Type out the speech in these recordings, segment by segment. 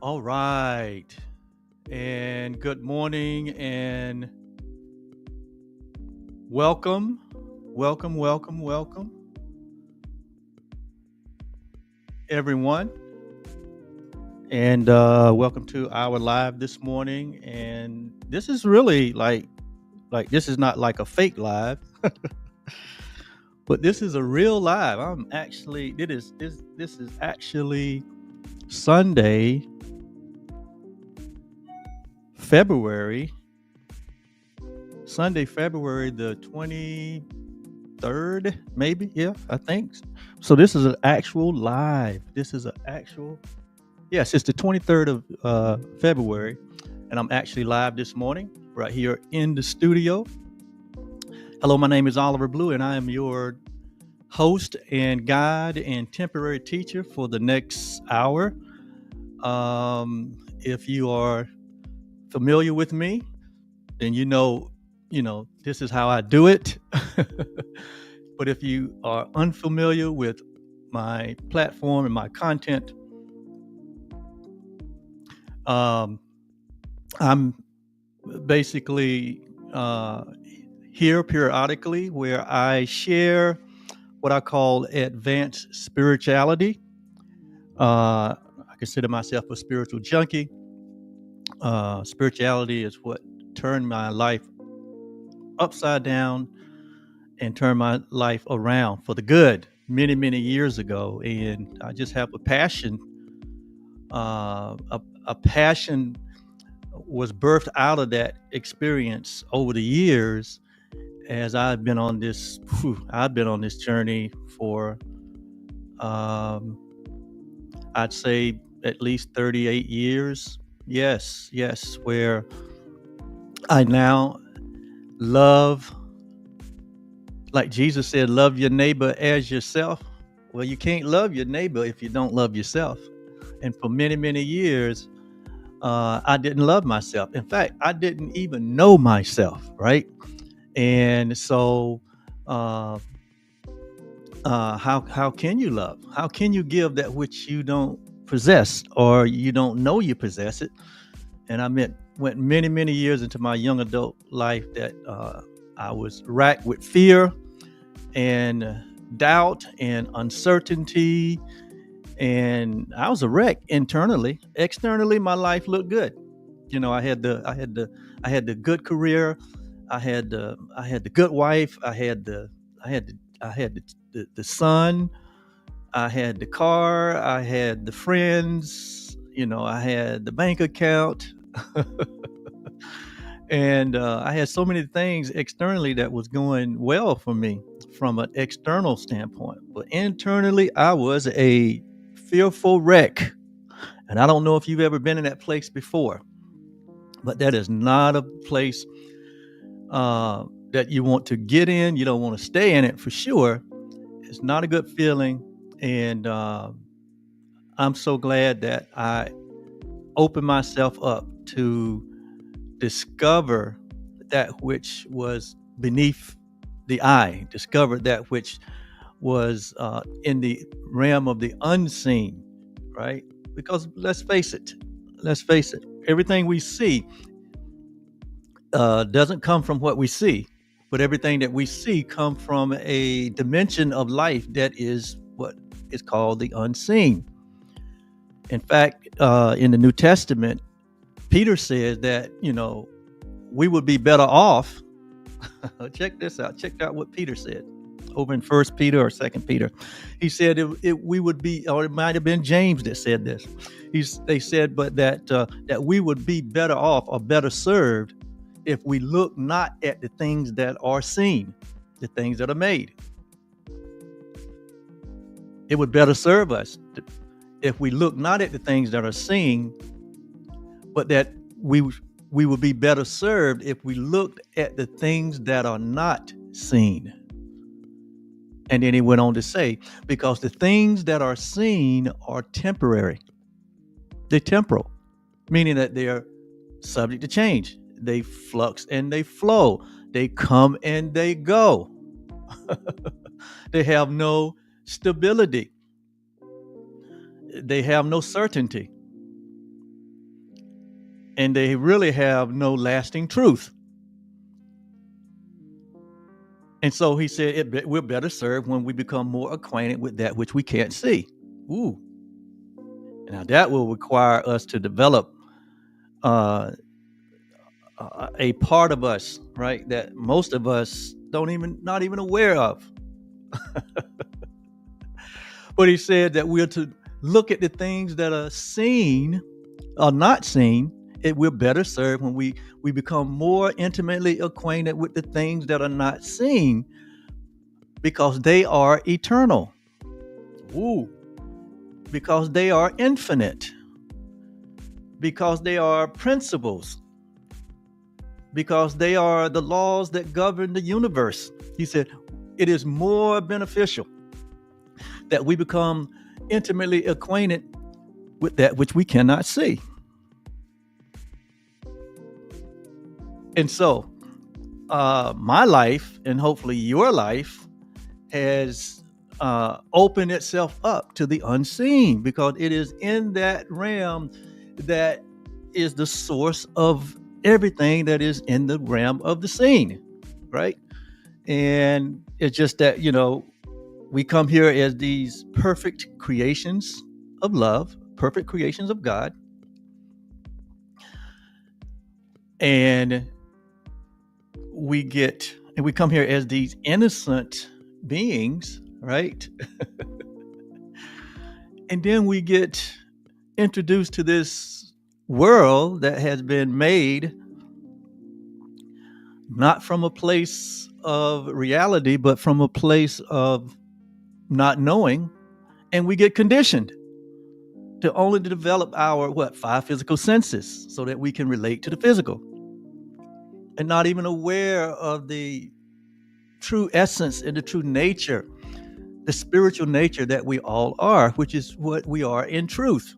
All right. And good morning and welcome. Welcome, everyone. And welcome to our live this morning. And this is really like this is not like a fake live, but this is a real live. I'm actually this is actually Sunday, February, February the 23rd, maybe. Yeah, I think. So this is an actual live. This is an actual. Yes, it's the 23rd of February, and I'm actually live this morning right here in the studio. Hello, my name is Oliver Blue, and I am your host and guide and temporary teacher for the next hour. If you are familiar with me, then you know, this is how I do it. But if you are unfamiliar with my platform and my content, um, I'm basically here periodically where I share what I call advanced spirituality. I consider myself a spiritual junkie. Spirituality is what turned my life upside down and turned my life around for the good many years ago. And I just have a passion. A passion was birthed out of that experience over the years as I've been on this journey for, um, I'd say at least 38 years. Yes, where I now love, like Jesus said, love your neighbor as yourself. Well, you can't love your neighbor if you don't love yourself. And for many years, I didn't love myself. In fact, I didn't even know myself, right? And so, uh, how can you love? How can you give that which you don't possess or you don't know you possess it? And went many years into my young adult life that I was racked with fear and doubt and uncertainty, and I was a wreck internally. Externally, my life looked good. You know, I had the good career. I had the good wife. I had the son. I had the car. I had the friends. You know, I had the bank account. And I had so many things externally that was going well for me from an external standpoint. But internally, I was a fearful wreck. And I don't know if you've ever been in that place before, but that is not a place that you want to get in. You don't want to stay in it for sure. It's not a good feeling. And I'm so glad that I opened myself up to discover that which was beneath the eye, discover that which was in the realm of the unseen, right? Because let's face it, everything we see doesn't come from what we see, but everything that we see come from a dimension of life that is what is called the unseen. In fact, in the New Testament, Peter says that, you know, we would be better off. Check this out. Check out what Peter said over in First Peter or Second Peter. He said we would be, or it might have been James that said this. They said, but that we would be better off or better served if we look not at the things that are seen, the things that are made. It would better serve us if we look not at the things that are seen, but that we would be better served if we looked at the things that are not seen. And then he went on to say, because the things that are seen are temporary. They're temporal, meaning that they're subject to change. They flux and they flow. They come and they go. They have no stability. They have no certainty. and they really have no lasting truth. And so he said, we're better served when we become more acquainted with that which we can't see. Ooh, now that will require us to develop uh, a part of us, right, that most of us not even aware of. But he said that we're to look at the things that are seen or not seen. We're better served when we become more intimately acquainted with the things that are not seen, because they are eternal. Ooh. Because they are infinite. Because they are principles. Because they are the laws that govern the universe. He said, it is more beneficial that we become intimately acquainted with that which we cannot see. And so, my life, and hopefully your life, has opened itself up to the unseen, because it is in that realm that is the source of everything that is in the realm of the seen, right? And it's just that, we come here as these perfect creations of love, perfect creations of God. And we come here as these innocent beings, right? And then we get introduced to this world that has been made not from a place of reality, but from a place of not knowing. And we get conditioned to only develop our 5 physical senses so that we can relate to the physical, and not even aware of the true essence and the true nature, the spiritual nature that we all are, which is what we are in truth.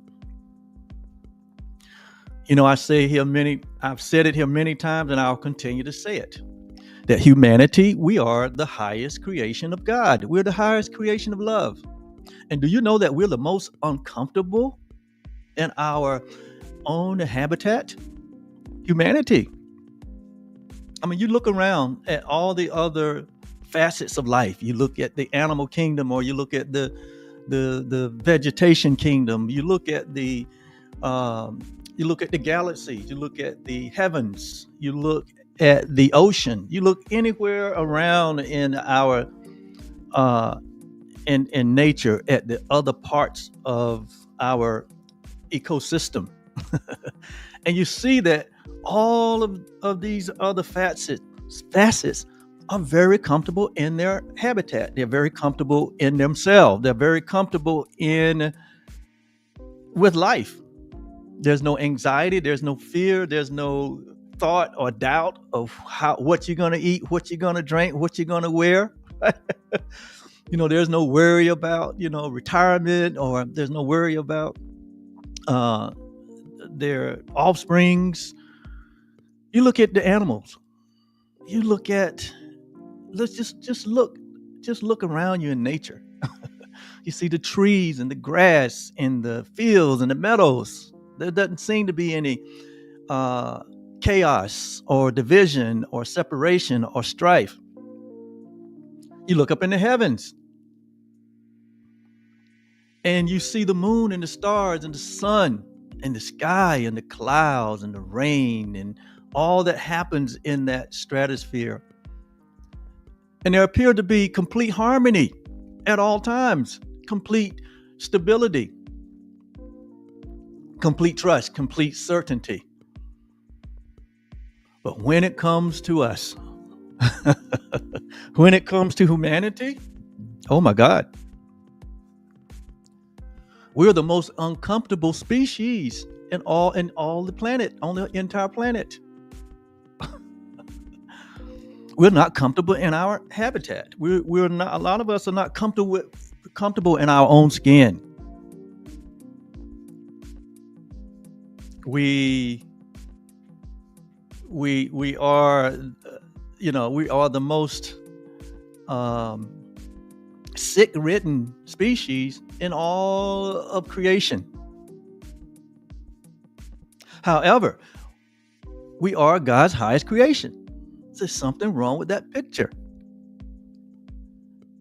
I've said it here many times, and I'll continue to say it, that humanity, we are the highest creation of God. We're the highest creation of love. And do you know that we're the most uncomfortable in our own habitat? Humanity. I mean, you look around at all the other facets of life. You look at the animal kingdom, or you look at the vegetation kingdom. You look at the galaxies. You look at the heavens. You look at the ocean. You look anywhere around in our in nature at the other parts of our ecosystem. And you see that all of these other facets are very comfortable in their habitat. They're very comfortable in themselves. They're very comfortable with life. There's no anxiety. There's no fear. There's no thought or doubt of what you're going to eat, what you're going to drink, what you're going to wear. There's no worry about, retirement, or there's no worry about their offsprings. You look at the animals. Let's just look around you in nature. You see the trees and the grass and the fields and the meadows. There doesn't seem to be any chaos or division or separation or strife. You look up in the heavens, and you see the moon and the stars and the sun and the sky and the clouds and the rain and all that happens in that stratosphere. And there appear to be complete harmony at all times, complete stability, complete trust, complete certainty. But when it comes to us, when it comes to humanity, oh my God, we're the most uncomfortable species in all the planet, on the entire planet. We're not comfortable in our habitat. We're not. A lot of us are not comfortable in our own skin. We are, we are the most sick-ridden species in all of creation. However, We are God's highest creation. There's something wrong with that picture.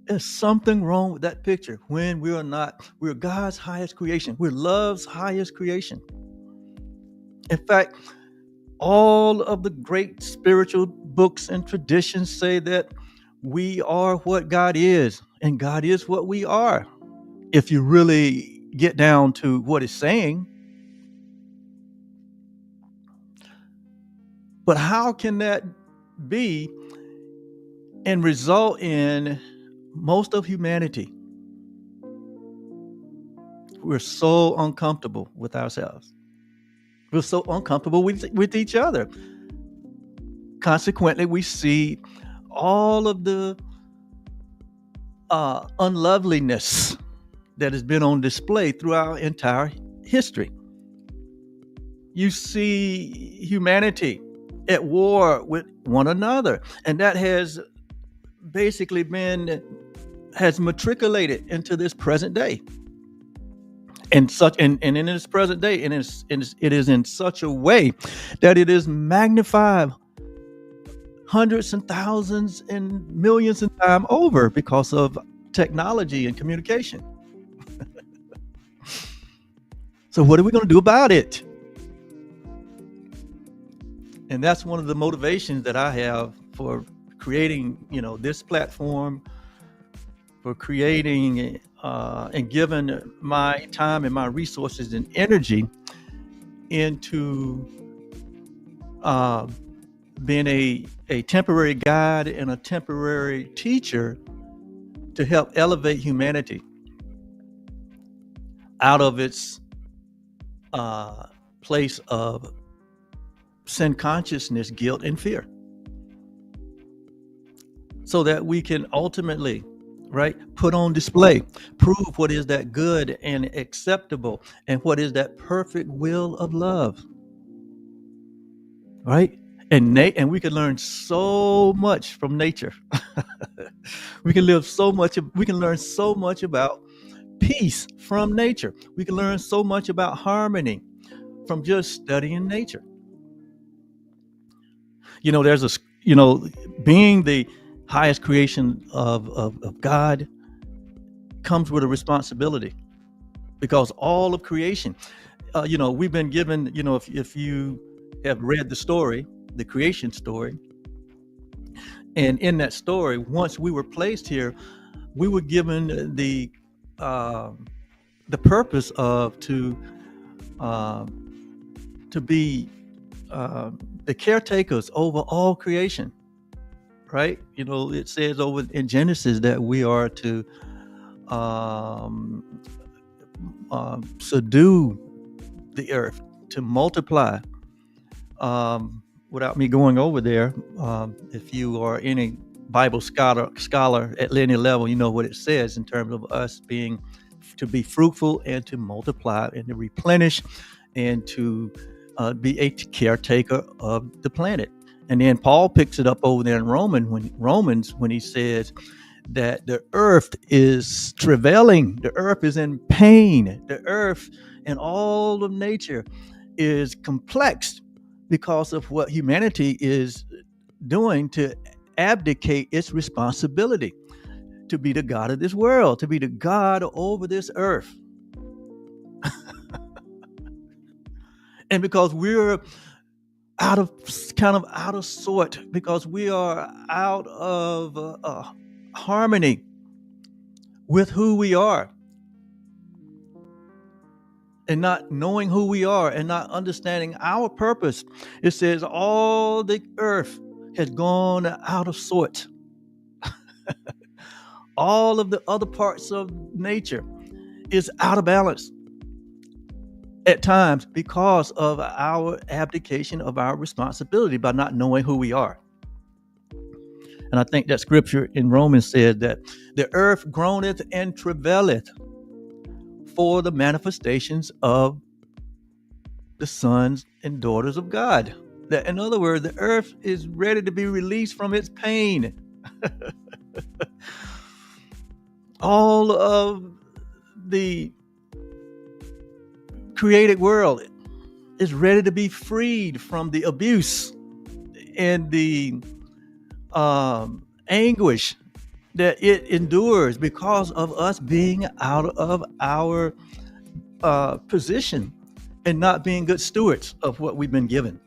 There's something wrong with that picture when we are not. We're God's highest creation. We're love's highest creation. In fact, all of the great spiritual books and traditions say that we are what God is, and God is what we are. If you really get down to what it's saying. But how can that be and result in most of humanity? We're so uncomfortable with ourselves. We're so uncomfortable with each other. Consequently, we see all of the unloveliness that has been on display throughout entire history. You see humanity at war with one another, and that has basically has matriculated into this present day. And in this present day, it is in such a way that it is magnified hundreds and thousands and millions of times over because of technology and communication. So what are we going to do about it? And that's one of the motivations that I have for creating, this platform, for creating and giving my time and my resources and energy into being a temporary guide and a temporary teacher to help elevate humanity out of its place of sin consciousness, guilt, and fear, so that we can ultimately, put on display, prove what is that good and acceptable, and what is that perfect will of love, right? And we can learn so much from nature. We can learn so much about peace from nature. We can learn so much about harmony from just studying nature. There's being the highest creation of God comes with a responsibility, because all of creation, we've been given, if you have read the creation story, and in that story, once we were placed here, we were given the purpose of to be the caretakers over all creation, right? It says over in Genesis that we are to subdue the earth, to multiply. Without me going over there, if you are any Bible scholar at linear level, you know what it says in terms of us being to be fruitful and to multiply and to replenish and to be a caretaker of the planet. And then Paul picks it up over there in Romans when he says that the earth is travailing, the earth is in pain, the earth and all of nature is complex because of what humanity is doing to abdicate its responsibility to be the God of this world, to be the God over this earth. And because we're out of sort, because we are out of harmony with who we are, and not knowing who we are and not understanding our purpose, it says all the earth has gone out of sort. All of the other parts of nature is out of balance at times because of our abdication of our responsibility by not knowing who we are. And I think that scripture in Romans said that the earth groaneth and travaileth for the manifestations of the sons and daughters of God. That, in other words, the earth is ready to be released from its pain. All of the created world is ready to be freed from the abuse and the anguish that it endures because of us being out of our position and not being good stewards of what we've been given.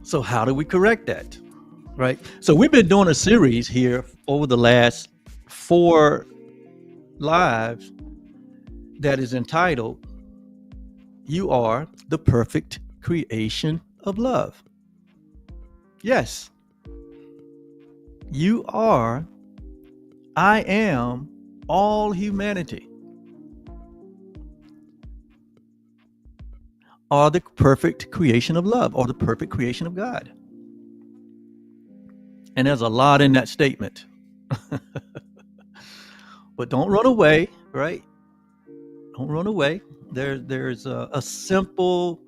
So how do we correct that? Right. So we've been doing a series here over the last 4 lives that is entitled, You Are the Perfect Creation of Love. Yes. You are, I am all humanity are the perfect creation of love, or the perfect creation of God. And there's a lot in that statement. But don't run away, right? Don't run away. There's a simple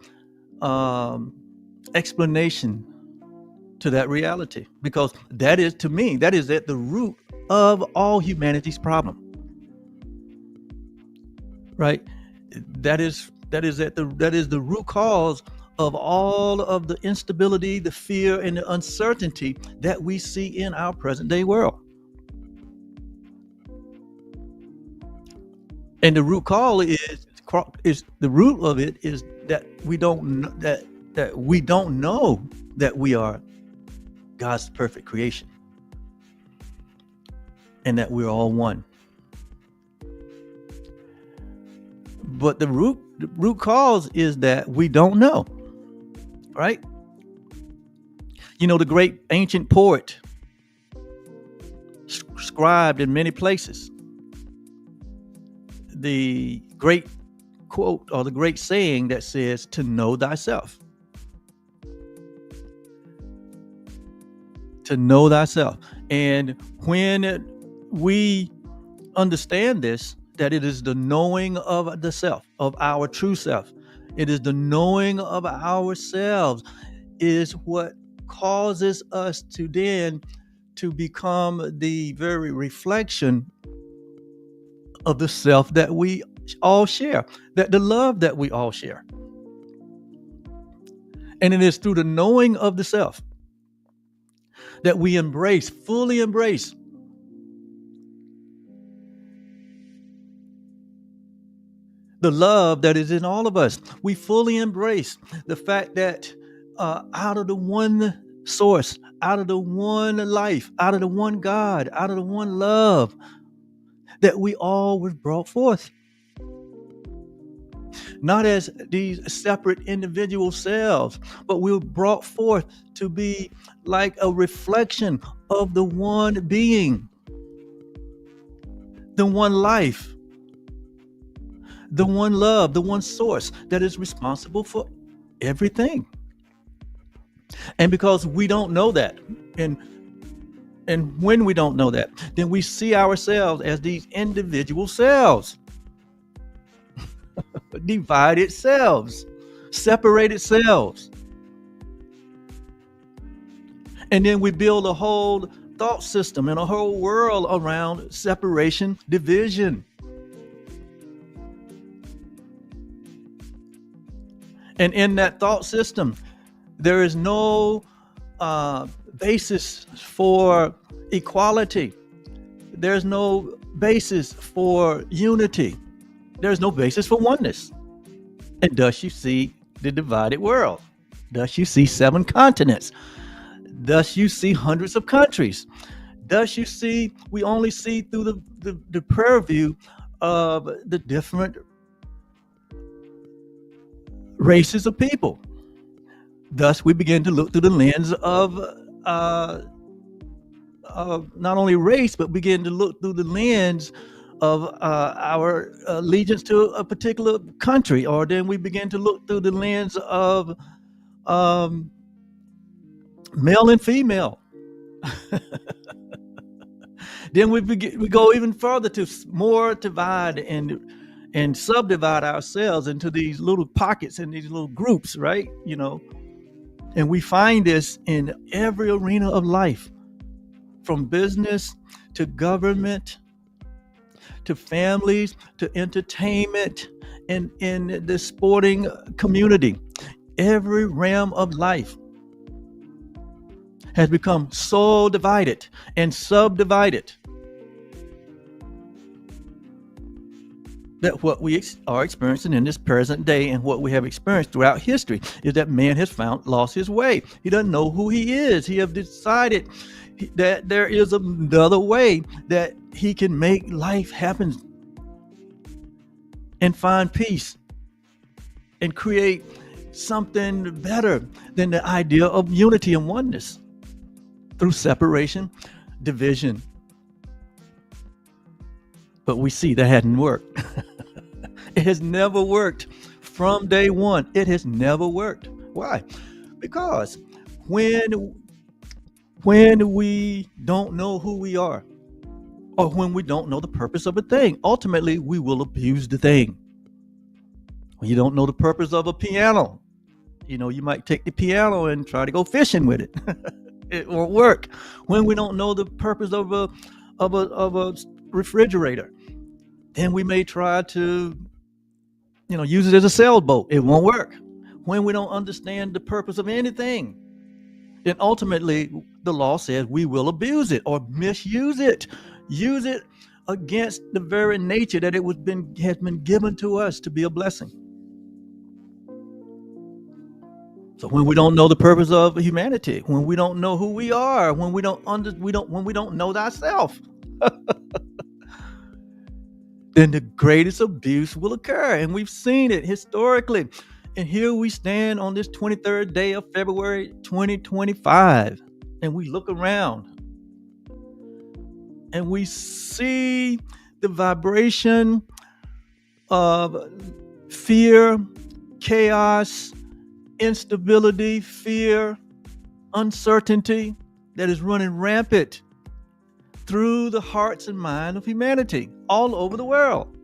explanation to that reality, because that is, to me, that is at the root of all humanity's problem. Right? That is the root cause of all of the instability, the fear, and the uncertainty that we see in our present day world. And the root cause is the root of it is that we don't that we don't know that we are God's perfect creation, and that we're all one. But the root cause is that we don't know, right? You know, the great ancient poet scribed in many places the great quote, or the great saying that says, to know thyself. To know thyself. And when we understand this, that it is the knowing of the self, of our true self, it is the knowing of ourselves is what causes us to then to become the very reflection of the self that we all share, that the love that we all share. And it is through the knowing of the self that we embrace, fully embrace the love that is in all of us. We fully embrace the fact that out of the one source, out of the one life, out of the one God, out of the one love, that we all were brought forth. Not as these separate individual selves, but we were brought forth to be like a reflection of the one being, the one life, the one love, the one source that is responsible for everything. And because we don't know that, and when we don't know that, then we see ourselves as these individual selves, divided selves, separated selves. And then we build a whole thought system and a whole world around separation, division. And in that thought system, there is no basis for equality. There's no basis for unity. There's no basis for oneness. And thus you see the divided world. Thus you see 7 continents. Thus you see hundreds of countries. Thus you see, we only see through the purview of the different races of people. Thus we begin to look through the lens of not only race, but begin to look through the lens of our allegiance to a particular country, or then we begin to look through the lens of male and female. Then we go even further to more divide and subdivide ourselves into these little pockets and these little groups, right? You know, and we find this in every arena of life, from business to government to families, to entertainment, and in the sporting community. Every realm of life has become so divided and subdivided that what we are experiencing in this present day and what we have experienced throughout history is that man has lost his way. He doesn't know who he is. He has decided that there is another way that he can make life happen and find peace and create something better than the idea of unity and oneness through separation, division. But we see that hadn't worked. It has never worked from day one. It has never worked. Why? Because when we don't know who we are, or when we don't know the purpose of a thing, ultimately we will abuse the thing. When you don't know the purpose of a piano, you might take the piano and try to go fishing with it. It won't work. When we don't know the purpose of a refrigerator, then we may try to use it as a sailboat. It won't work. When we don't understand the purpose of anything, then ultimately the law says we will abuse it or misuse it, use it against the very nature that has been given to us to be a blessing. So when we don't know the purpose of humanity, when we don't know who we are, when we don't know thyself, then the greatest abuse will occur. And we've seen it historically. And here we stand on this 23rd day of February 2025, and we look around and we see the vibration of fear, chaos, instability, fear, uncertainty that is running rampant through the hearts and mind of humanity all over the world.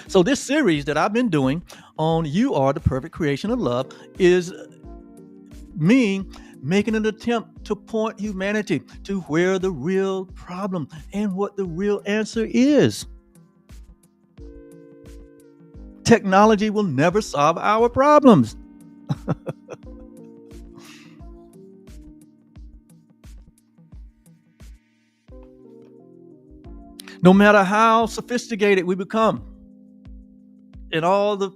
So this series that I've been doing on You Are the Perfect Creation of Love is me making an attempt to point humanity to where the real problem and what the real answer is. Technology will never solve our problems. No matter how sophisticated we become and all the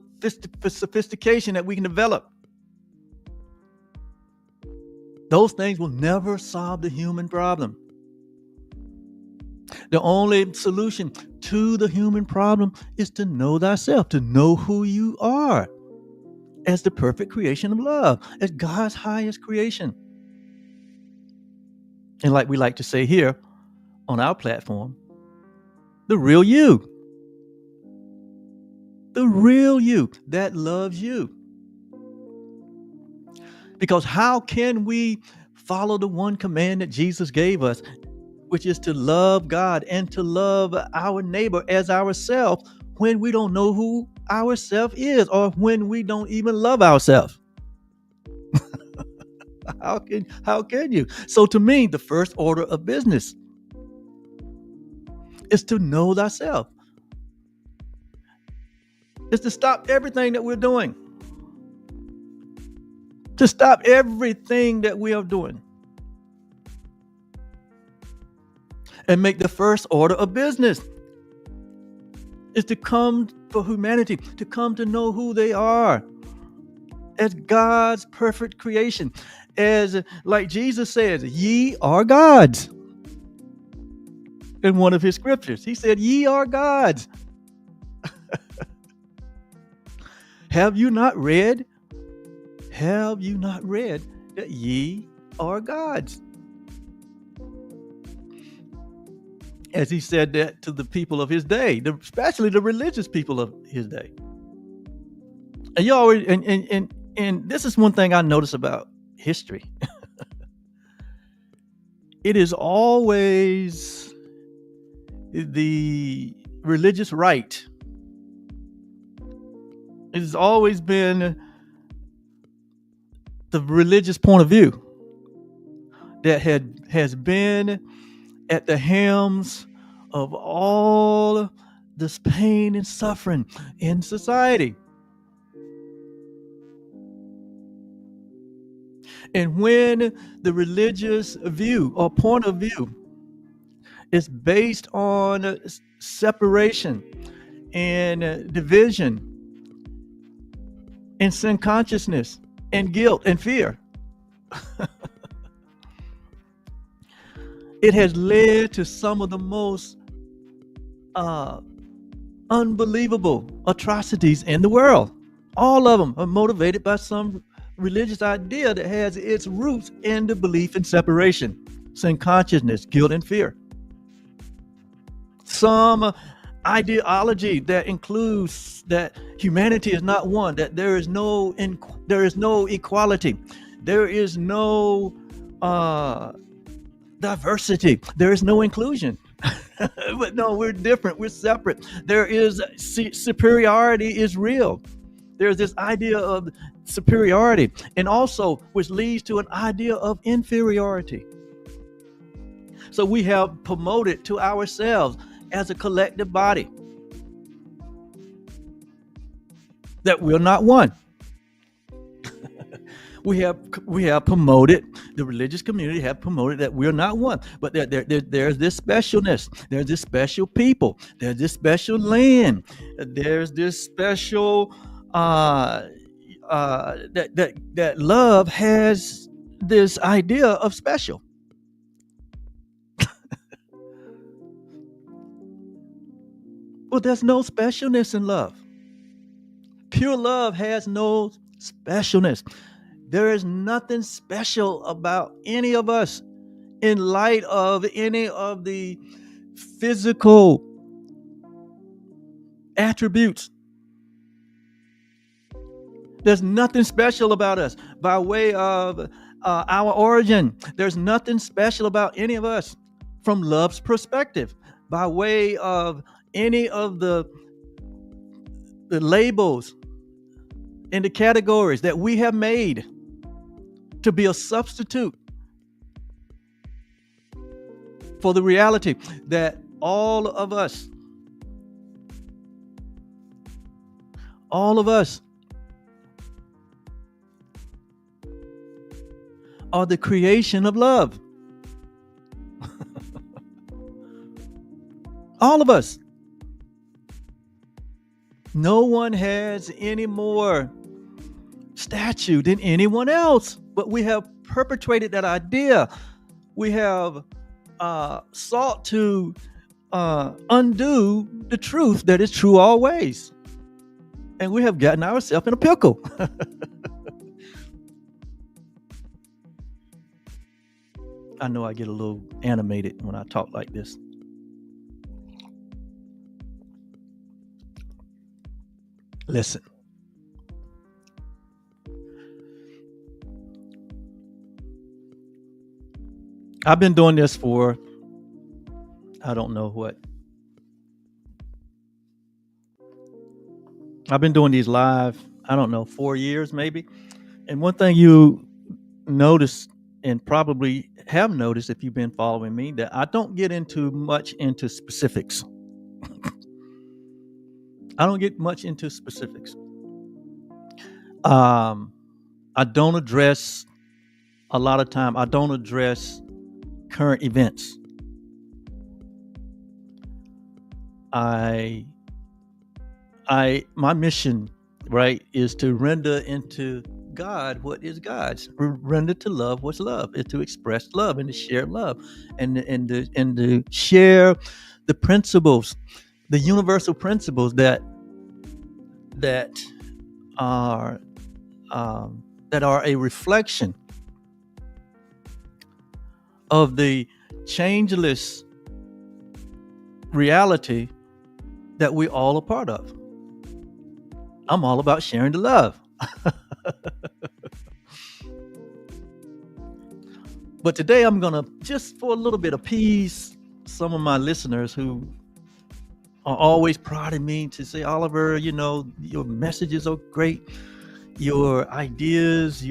sophistication that we can develop, those things will never solve the human problem. The only solution to the human problem is to know thyself, to know who you are as the perfect creation of love, as God's highest creation. And like we like to say here on our platform, the real you. The real you that loves you. Because how can we follow the one command that Jesus gave us, which is to love God and to love our neighbor as ourselves, when we don't know who ourselves is, or when we don't even love ourselves? How can you? So to me, the first order of business is to know thyself. It's to stop everything that we're doing. To stop everything that we are doing. And make the first order of business is to come for humanity, to come to know who they are as God's perfect creation. As like Jesus says, ye are gods. In one of his scriptures, he said, ye are gods. Have you not read? Have you not read that ye are gods? As he said that to the people of his day, especially the religious people of his day. And you always, and this is one thing I notice about history. It is always the religious right. It has always been the religious point of view that has been at the helms of all this pain and suffering in society. And when the religious view or point of view is based on separation and division and sin consciousness and guilt and fear, it has led to some of the most unbelievable atrocities in the world. All of them are motivated by some religious idea that has its roots in the belief in separation, sin consciousness, guilt, and fear. Some ideology that includes that humanity is not one, that there is no equality, there is no diversity, there is no inclusion. But no, we're different, we're separate. There is superiority is real. There's this idea of superiority, and also which leads to an idea of inferiority. So we have promoted to ourselves as a collective body that we're not one. we have promoted, the religious community have promoted that we're not one, but there's this specialness, there's this special people, there's this special land, there's this special that love has this idea of special. Well, there's no specialness in love. Pure love has no specialness. There is nothing special about any of us in light of any of the physical attributes. There's nothing special about us by way of our origin. There's nothing special about any of us from love's perspective by way of any of the labels and the categories that we have made to be a substitute for the reality that all of us are the creation of love. All of us. No one has any more statue than anyone else, but we have perpetrated that idea. We have sought to undo the truth that is true always, and we have gotten ourselves in a pickle. I know I get a little animated when I talk like this. Listen. I've been doing this for, I don't know what. I've been doing these live, I don't know, 4 years maybe. And one thing you notice, and probably have noticed if you've been following me, that I don't get much into specifics. I don't get much into specifics. I don't address, a lot of time, I don't address current events. My mission, right, is to render into God what is God's. Render to love what's love, is to express love and to share love, and to share the principles, the universal principles that are a reflection of the changeless reality that we all are part of. I'm all about sharing the love. But today I'm gonna, just for a little bit, appease some of my listeners who are always prodding me to say, Oliver, your messages are great, your ideas,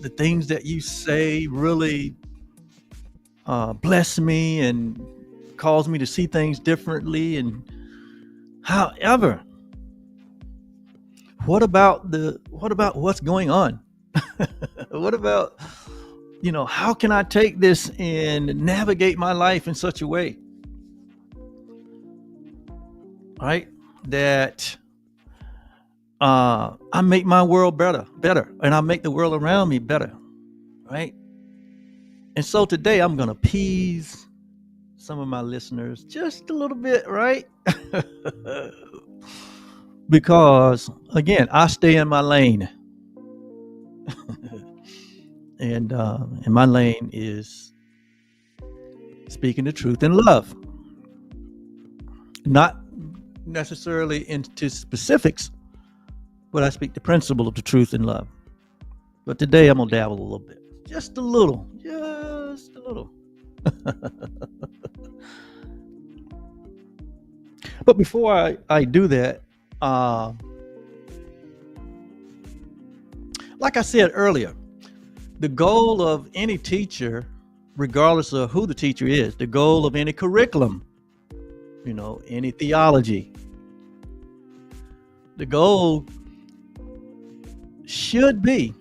the things that you say really bless me and cause me to see things differently. And however, what about what's going on? What about, how can I take this and navigate my life in such a way, right, that I make my world better, and I make the world around me better, right? And so today I'm gonna appease some of my listeners just a little bit, right? Because again, I stay in my lane, and my lane is speaking the truth in love, not necessarily into specifics, but I speak the principle of the truth in love. But today I'm gonna dabble a little bit, just a little. But before I do that, like I said earlier, the goal of any teacher, regardless of who the teacher is, the goal of any curriculum, any theology, the goal should be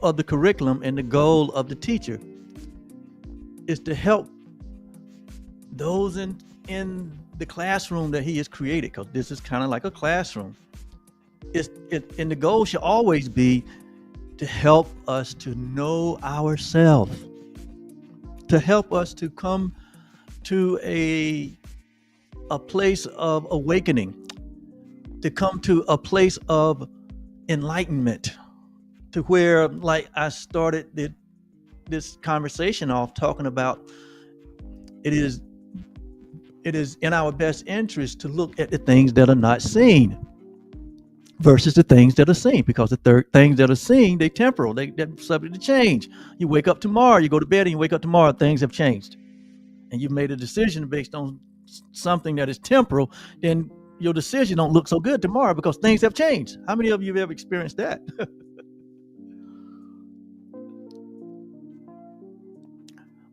of the curriculum, and the goal of the teacher is to help those in the classroom that he has created, because this is kind of like a classroom. And the goal should always be to help us to know ourselves, to help us to come to a place of awakening, to come to a place of enlightenment, to where, like I started this conversation off talking about, it is in our best interest to look at the things that are not seen versus the things that are seen, because the things that are seen, they're temporal, they're subject to change. You wake up tomorrow, you go to bed, and you wake up tomorrow, things have changed, and you've made a decision based on something that is temporal. Then your decision don't look so good tomorrow because things have changed. How many of you have ever experienced that?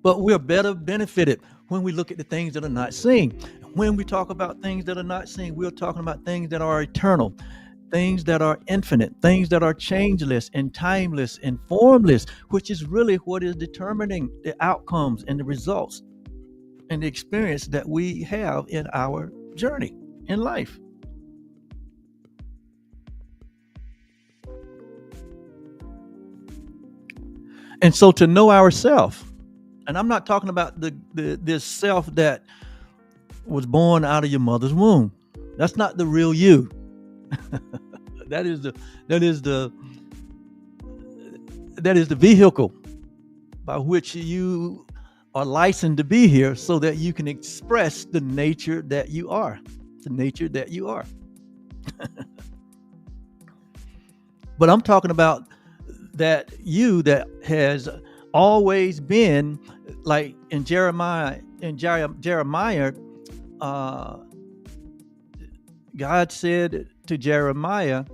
But we're better benefited when we look at the things that are not seen. When we talk about things that are not seen, we're talking about things that are eternal, things that are infinite, things that are changeless and timeless and formless, which is really what is determining the outcomes and the results and the experience that we have in our journey in life. And so to know ourselves, and I'm not talking about this self that was born out of your mother's womb. That's not the real you. that is the vehicle by which you are licensed to be here, so that you can express the nature that you are. But I'm talking about that you that has always been, like in Jeremiah, God said to Jeremiah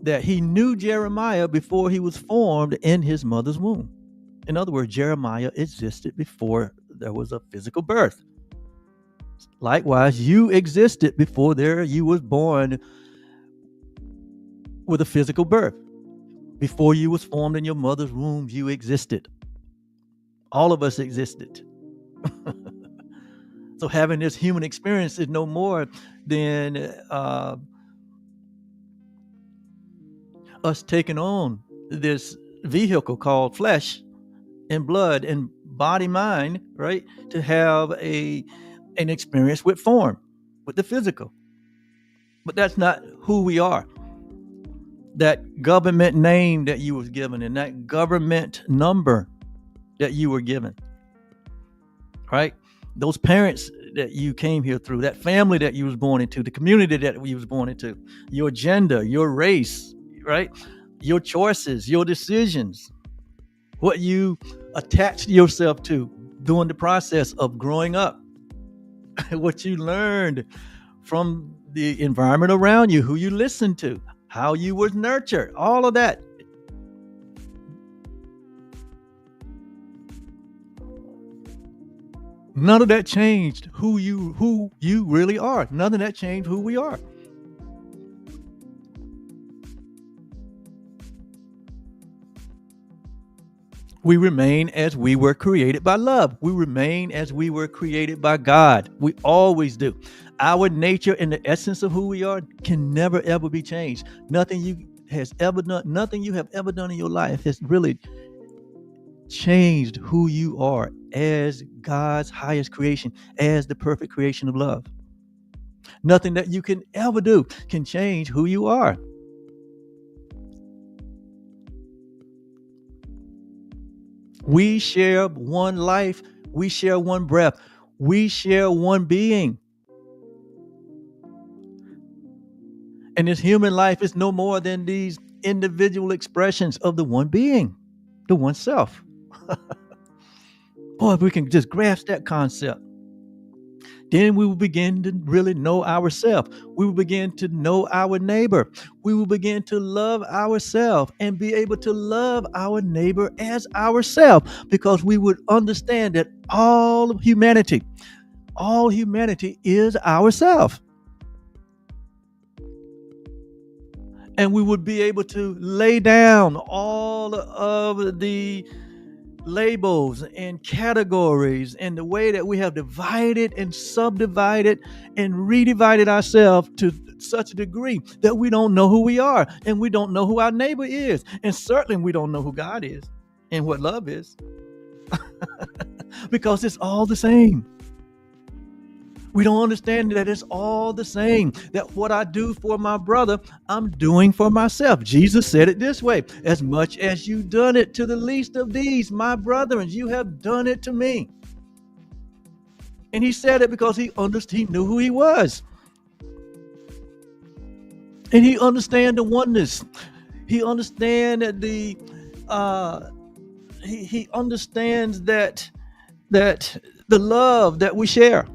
that he knew Jeremiah before he was formed in his mother's womb. In other words, Jeremiah existed before there was a physical birth. Likewise, you existed before you was born with a physical birth. Before you was formed in your mother's womb, you existed. All of us existed. So having this human experience is no more than us taking on this vehicle called flesh and blood and body mind, right? To have an experience with form, with the physical. But that's not who we are. That government name that you was given, and that government number that you were given, right? Those parents that you came here through, that family that you was born into, the community that you was born into, your gender, your race, right? Your choices, your decisions, what you attached yourself to during the process of growing up, what you learned from the environment around you, who you listened to, how you were nurtured, all of that. None of that changed who you really are. None of that changed who we are. We remain as we were created by love. We remain as we were created by God. We always do. Our nature and the essence of who we are can never ever be changed. Nothing you have ever done in your life has really changed who you are as God's highest creation, as the perfect creation of love. Nothing that you can ever do can change who you are. We share one life. We share one breath. We share one being. And this human life is no more than these individual expressions of the one being, the one self. Boy, if we can just grasp that concept, then we will begin to really know ourselves. We will begin to know our neighbor. We will begin to love ourselves and be able to love our neighbor as ourselves, because we would understand that all humanity is ourselves. And we would be able to lay down all of the labels and categories and the way that we have divided and subdivided and redivided ourselves to such a degree that we don't know who we are, and we don't know who our neighbor is, and certainly we don't know who God is and what love is. Because it's all the same. We don't understand that it's all the same, that what I do for my brother, I'm doing for myself. Jesus said it this way: as much as you done it to the least of these, my brethren, you have done it to me. And he said it because he knew who he was. And he understand the oneness. He understand the he understands that the love that we share.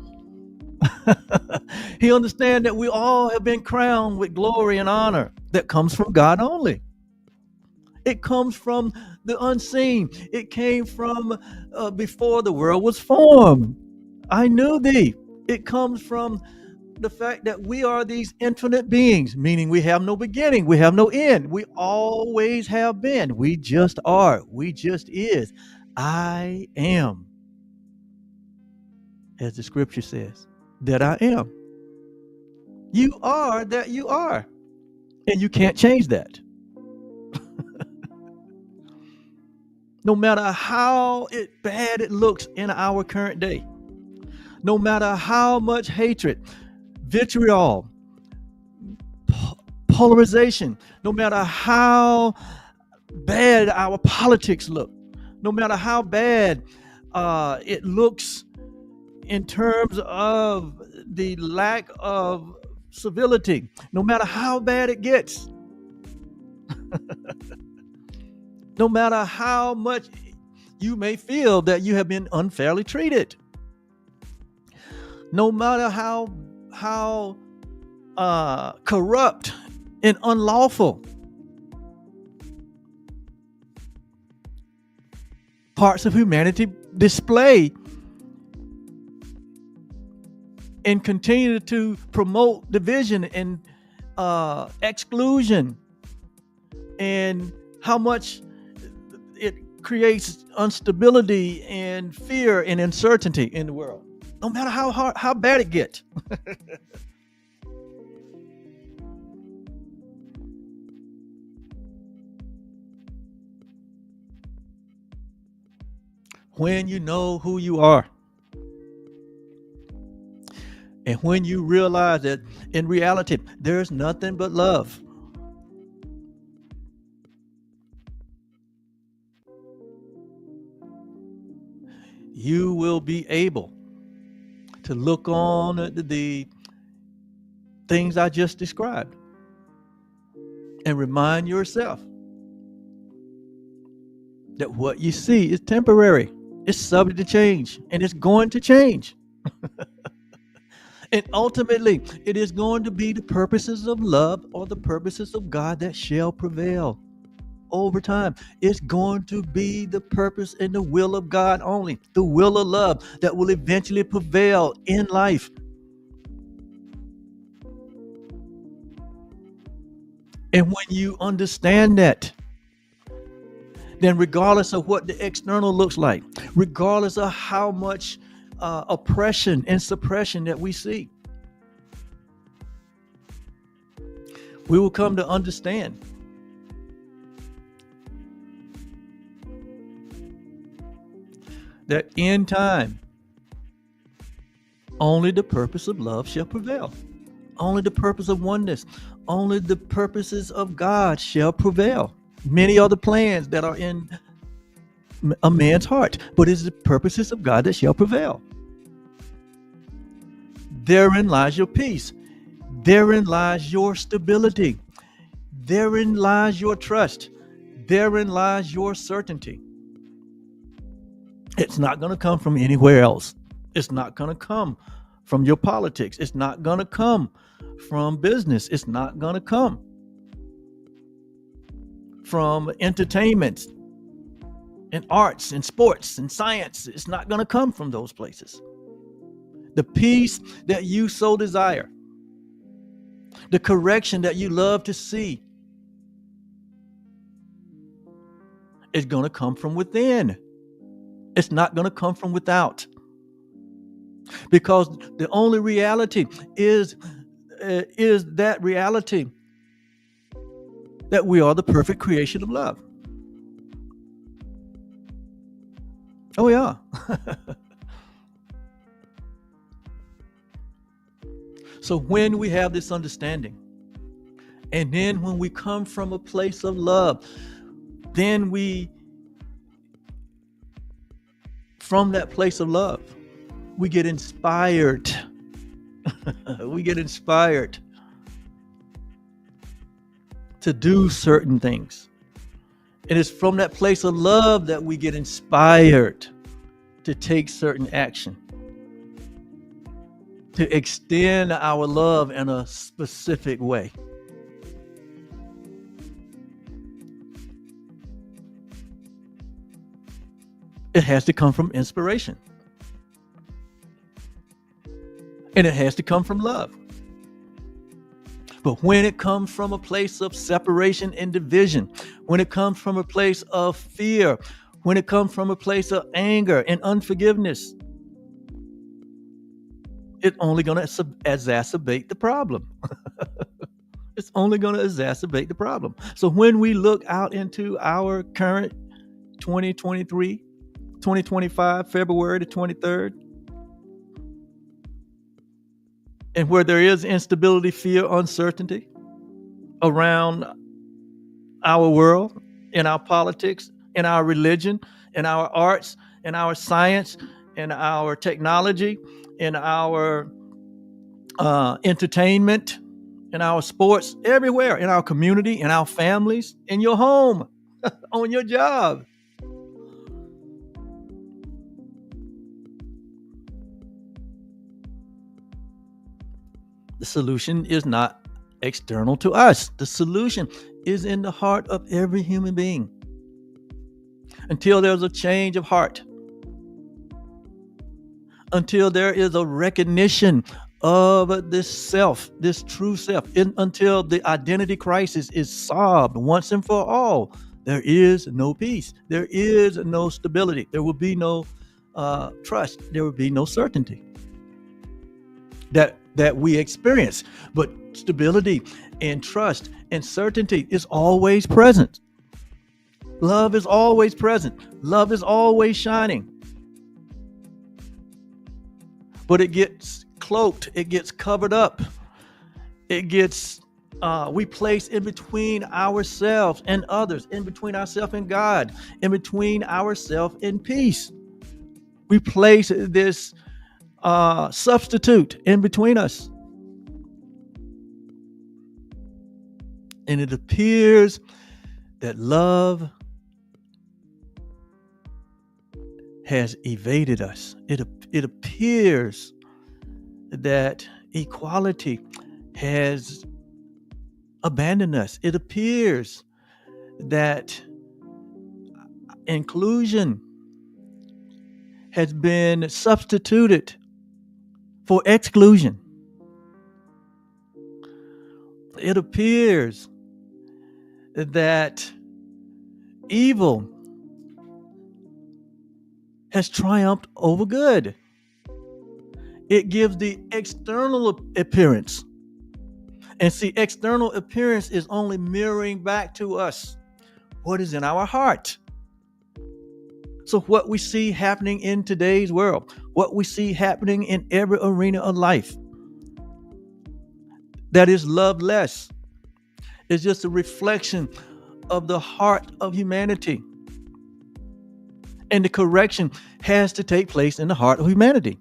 He understands that we all have been crowned with glory and honor that comes from God only. It comes from the unseen. It came from before the world was formed. I knew thee. It comes from the fact that we are these infinite beings, meaning we have no beginning, we have no end. We always have been. We just are. We just is. I am, as the scripture says, that I am. You are that you are, and you can't change that. No matter how bad it looks in our current day, no matter how much hatred, vitriol, polarization, no matter how bad our politics look, no matter how bad it looks in terms of the lack of civility, no matter how bad it gets, no matter how much you may feel that you have been unfairly treated, no matter how corrupt and unlawful parts of humanity display and continue to promote division and exclusion, and how much it creates instability and fear and uncertainty in the world, no matter how bad it gets. When you know who you are, and when you realize that in reality there's nothing but love, you will be able to look on the things I just described and remind yourself that what you see is temporary. It's subject to change, and it's going to change. And ultimately, it is going to be the purposes of love or the purposes of God that shall prevail over time. It's going to be the purpose and the will of God only, the will of love that will eventually prevail in life. And when you understand that, then regardless of what the external looks like, regardless of how much oppression and suppression that we see, we will come to understand that in time, only the purpose of love shall prevail. Only the purpose of oneness, only the purposes of God shall prevail. Many other plans that are in a man's heart, but it's the purposes of God that shall prevail. Therein lies your peace. Therein lies your stability. Therein lies your trust. Therein lies your certainty. It's not going to come from anywhere else. It's not going to come from your politics. It's not going to come from business. It's not going to come from entertainment and arts and sports and science. It's not going to come from those places. The peace that you so desire, the correction that you love to see, is going to come from within. It's not going to come from without. Because the only reality is that reality that we are the perfect creation of love. Oh, yeah. So when we have this understanding, and then when we come from a place of love, then from that place of love, we get inspired. We get inspired to do certain things. And it's from that place of love that we get inspired to take certain action, to extend our love in a specific way. It has to come from inspiration. And it has to come from love. But when it comes from a place of separation and division, when it comes from a place of fear, when it comes from a place of anger and unforgiveness, it's only going to exacerbate the problem. It's only going to exacerbate the problem. So when we look out into our current 2023, 2025, February the 23rd, and where there is instability, fear, uncertainty around our world, in our politics, in our religion, in our arts, in our science, in our technology, in our entertainment, in our sports, everywhere, in our community, in our families, in your home, on your job. The solution is not external to us. The solution is in the heart of every human being. Until there's a change of heart, until there is a recognition of this self, this true self, until the identity crisis is solved once and for all, there is no peace. There is no stability. There will be no trust. There will be no certainty that we experience. But stability and trust and certainty is always present. Love is always present. Love is always shining. But it gets cloaked. It gets covered up. It gets, we place in between ourselves and others, in between ourselves and God, in between ourselves and peace. We place this substitute in between us. And it appears that love has evaded us. It appears that equality has abandoned us. It appears that inclusion has been substituted for exclusion. It appears that evil has triumphed over good. It gives the external appearance. And see, external appearance is only mirroring back to us what is in our heart. So what we see happening in today's world, what we see happening in every arena of life that is loveless, is just a reflection of the heart of humanity. And the correction has to take place in the heart of humanity.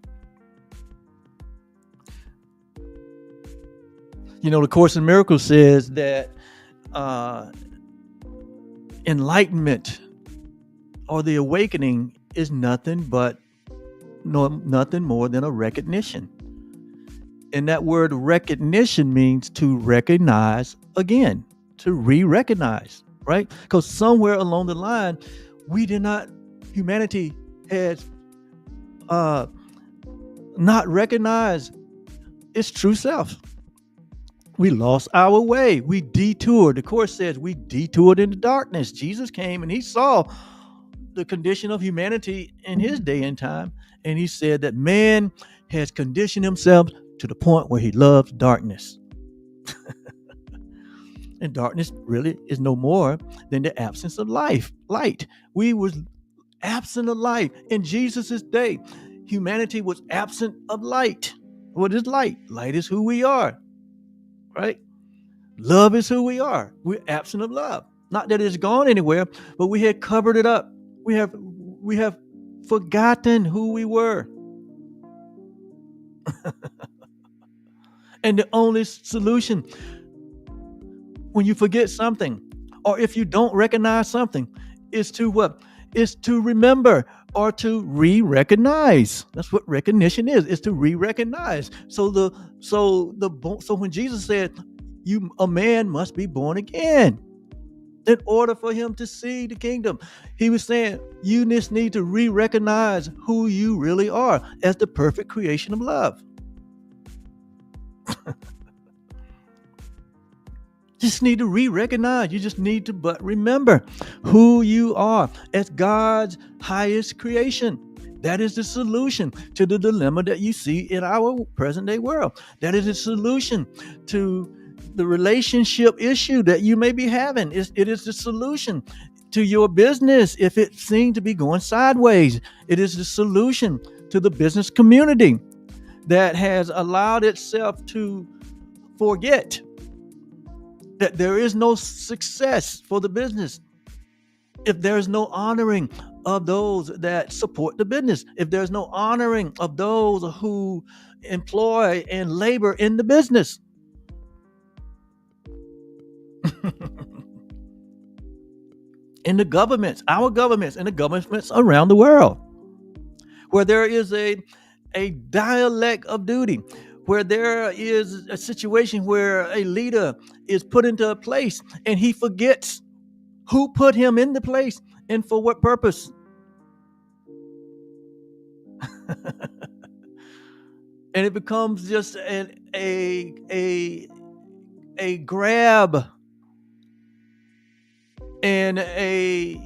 You know, the Course in Miracles says that enlightenment or the awakening is nothing more than a recognition. And that word recognition means to recognize again, to re-recognize, right? Because somewhere along the line, humanity has not recognized its true self. We lost our way. We detoured. The Course says we detoured into darkness. Jesus came and he saw the condition of humanity in his day and time. And he said that man has conditioned himself to the point where he loves darkness. And darkness really is no more than the absence of light. We was absent of light. In Jesus' day, humanity was absent of light. What is light? Light is who we are, right? Love is who we are. We're absent of love. Not that it's gone anywhere, but we had covered it up. We have forgotten who we were. And the only solution when you forget something, or if you don't recognize something, is to what? Is to remember or to re-recognize. That's what recognition is to re-recognize. So when Jesus said, a man must be born again in order for him to see the kingdom, he was saying you just need to re-recognize who you really are as the perfect creation of love. Just need to re-recognize. You just need to but remember who you are as God's highest creation. That is the solution to the dilemma that you see in our present day world. That is the solution to the relationship issue that you may be having. It is the solution to your business if it seems to be going sideways. It is the solution to the business community that has allowed itself to forget that there is no success for the business if there's no honoring of those that support the business, if there's no honoring of those who employ and labor in the business. In the governments, our governments, and the governments around the world, where there is a dialect of duty, where there is a situation where a leader is put into a place and he forgets who put him in the place and for what purpose. And it becomes just a grab and a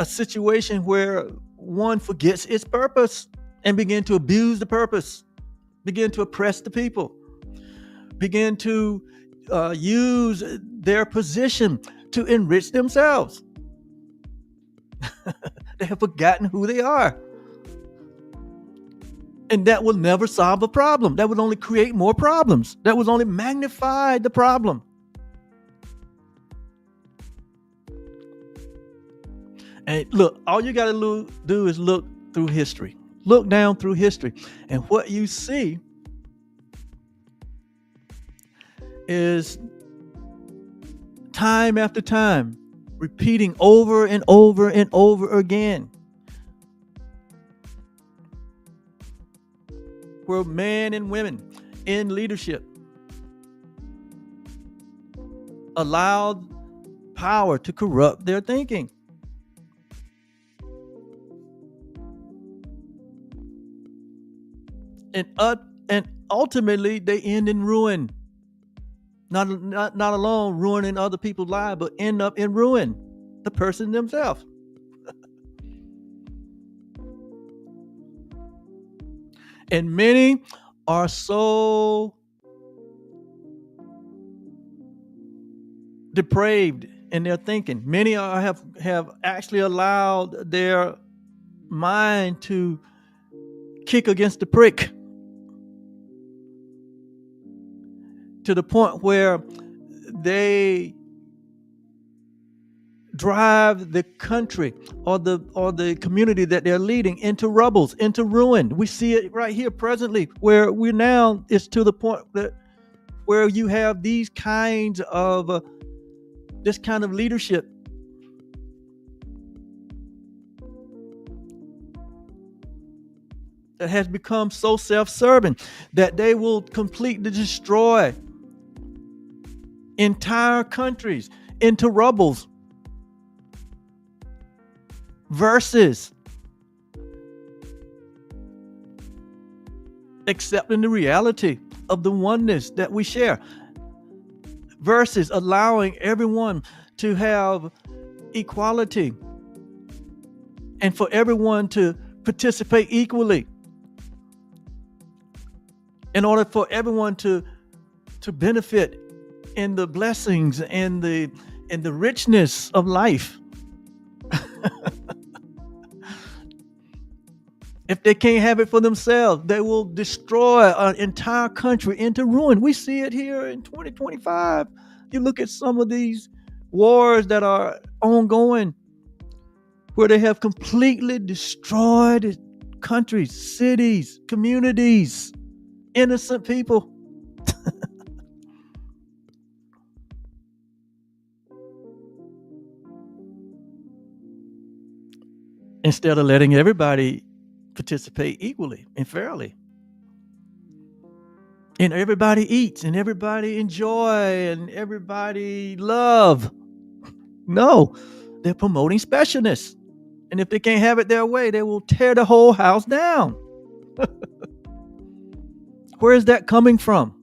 situation where one forgets its purpose and begin to abuse the purpose, begin to oppress the people, begin to use their position to enrich themselves. They have forgotten who they are. And that will never solve a problem. That would only create more problems. That would only magnify the problem. And look, all you got to do is look through history. Look down through history. And what you see is time after time, repeating over and over and over again. where men and women in leadership allowed power to corrupt their thinking. And ultimately they end in ruin. Not alone ruining other people's lives, but end up in ruin, the person themselves. And many are so depraved in their thinking. Many have actually allowed their mind to kick against the prick, to the point where they drive the country or the community that they're leading into rubbles, into ruin. We see it right here presently, where we're now, it's to the point that where you have these kinds of this kind of leadership that has become so self-serving that they will completely destroy entire countries into rubbles, versus accepting the reality of the oneness that we share, versus allowing everyone to have equality and for everyone to participate equally, in order for everyone to benefit in the blessings and the richness of life. If they can't have it for themselves, they will destroy an entire country into ruin. We see it here in 2025. You look at some of these wars that are ongoing, where they have completely destroyed countries, cities, communities, innocent people. Instead of letting everybody participate equally and fairly, and everybody eats and everybody enjoy and everybody love. No, they're promoting specialness, and if they can't have it their way, they will tear the whole house down. Where is that coming from?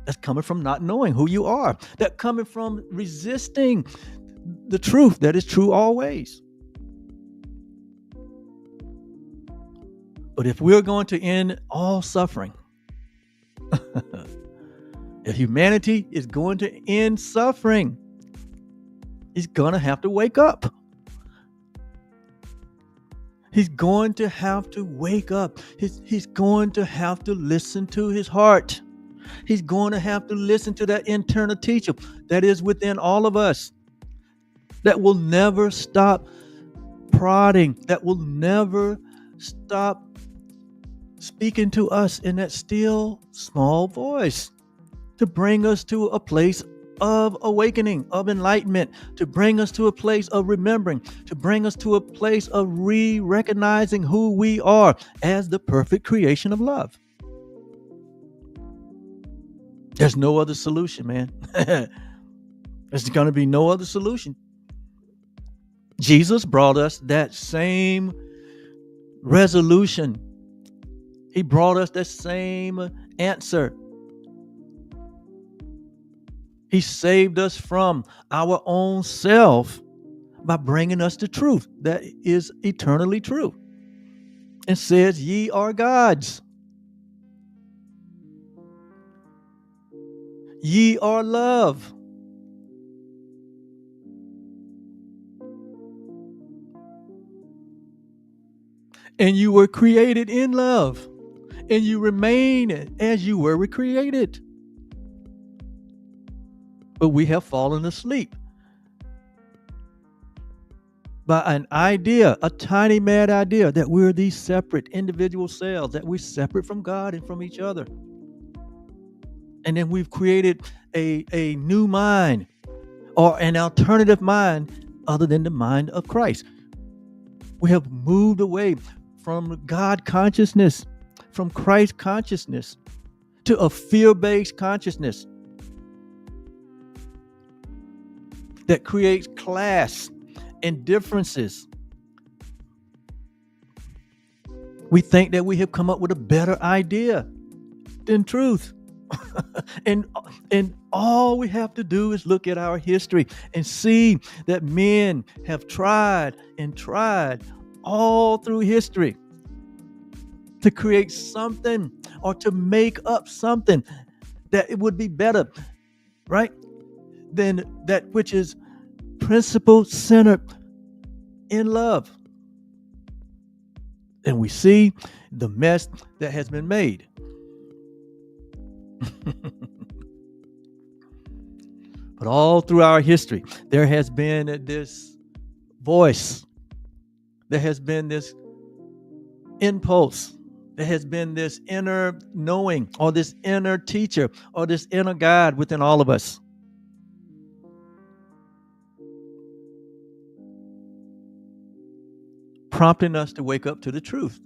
That's coming from not knowing who you are. That's coming from resisting the truth that is true always. But if we're going to end all suffering, if humanity is going to end suffering, he's going to have to wake up. He's going to have to wake up. He's going to have to listen to his heart. He's going to have to listen to that internal teacher that is within all of us, that will never stop prodding, that will never stop speaking to us in that still small voice, to bring us to a place of awakening, of enlightenment, to bring us to a place of remembering, to bring us to a place of recognizing who we are as the perfect creation of love. There's no other solution, man. There's going to be no other solution. Jesus brought us that same resolution. He brought us that same answer. He saved us from our own self by bringing us the truth that is eternally true, and says, ye are gods. Ye are love. And you were created in love, and you remain as you were created. But we have fallen asleep by an idea, a tiny mad idea, that we're these separate individual cells, that we're separate from God and from each other. And then we've created a new mind, or an alternative mind other than the mind of Christ. We have moved away from God consciousness, from Christ consciousness, to a fear-based consciousness that creates class and differences. We think that we have come up with a better idea than truth. and and all we have to do is look at our history and see that men have tried and tried all through history to create something or to make up something that it would be better, right, than that which is principle centered in love. And we see the mess that has been made. But all through our history, there has been this voice, there has been this impulse, there has been this inner knowing, or this inner teacher, or this inner God within all of us. Prompting us to wake up to the truth.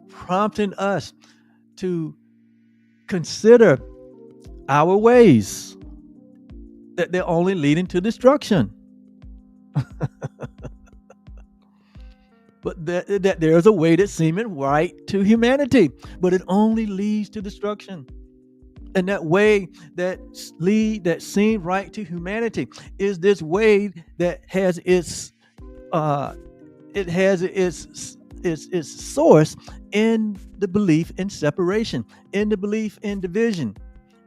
Prompting us to consider our ways, that they're only leading to destruction. But that there's a way that seemeth right to humanity, but it only leads to destruction. And that way that seemed right to humanity is this way that has its source in the belief in separation, in the belief in division,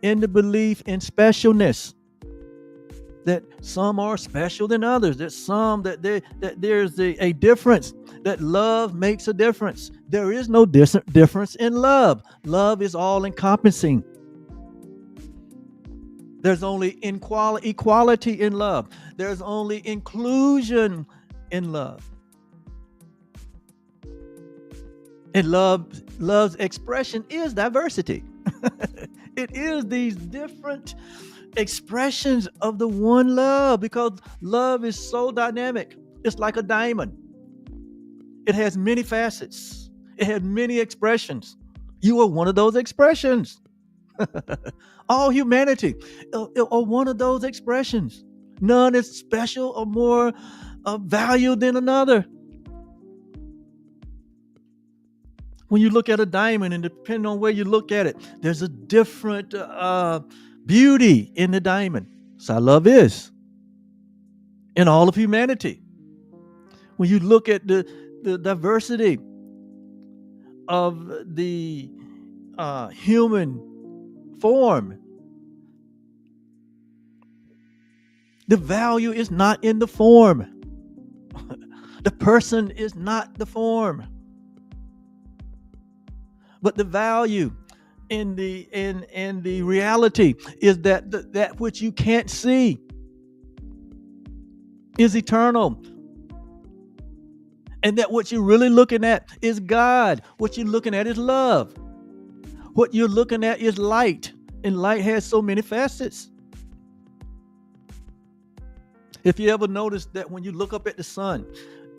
in the belief in specialness. That some are special than others. That there's a difference. That love makes a difference. There is no difference in love. Love is all encompassing. There's only equality in love. There's only inclusion in love. And love's expression is diversity. It is these different expressions of the one love, because love is so dynamic. It's like a diamond. It has many facets. It has many expressions. You are one of those expressions. All humanity are one of those expressions. None is special or more of value than another. When you look at a diamond, and depending on where you look at it, there's a different beauty in the diamond. So love is in all of humanity. When you look at the diversity of the human form, the value is not in the form. The person is not the form, but the value in the reality is that which you can't see is eternal, and that what you're really looking at is God. What you're looking at is love. What you're looking at is light, and light has so many facets. If you ever notice that when you look up at the sun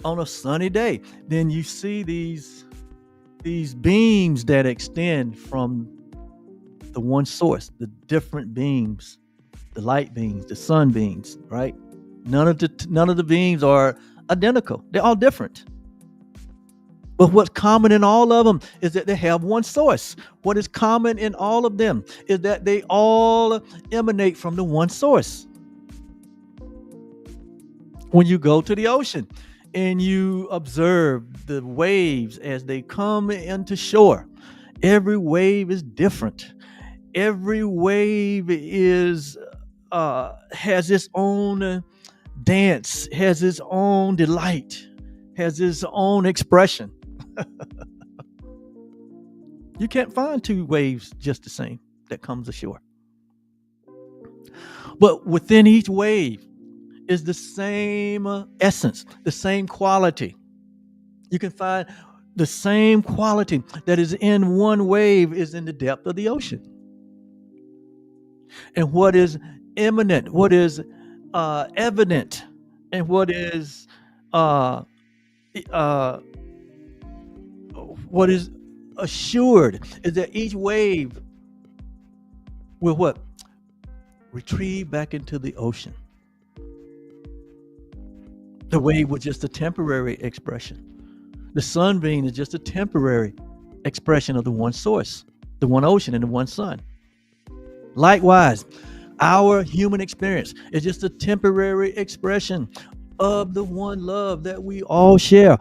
on a sunny day, then you see these beams that extend from the one source, the different beams, the light beams, the sun beams, right? None of the beams are identical. They're all different. But what's common in all of them is that they have one source. What is common in all of them is that they all emanate from the one source. When you go to the ocean and you observe the waves as they come into shore, every wave is different. Every wave has its own dance, has its own delight, has its own expression. You can't find two waves just the same that comes ashore. But within each wave is the same essence, the same quality. You can find the same quality that is in one wave is in the depth of the ocean. And what is imminent, what is evident, and what is uh, what is assured is that each wave will what? Retrieve back into the ocean. The wave was just a temporary expression. The sunbeam is just a temporary expression of the one source, the one ocean, and the one sun. Likewise, our human experience is just a temporary expression of the one love that we all share.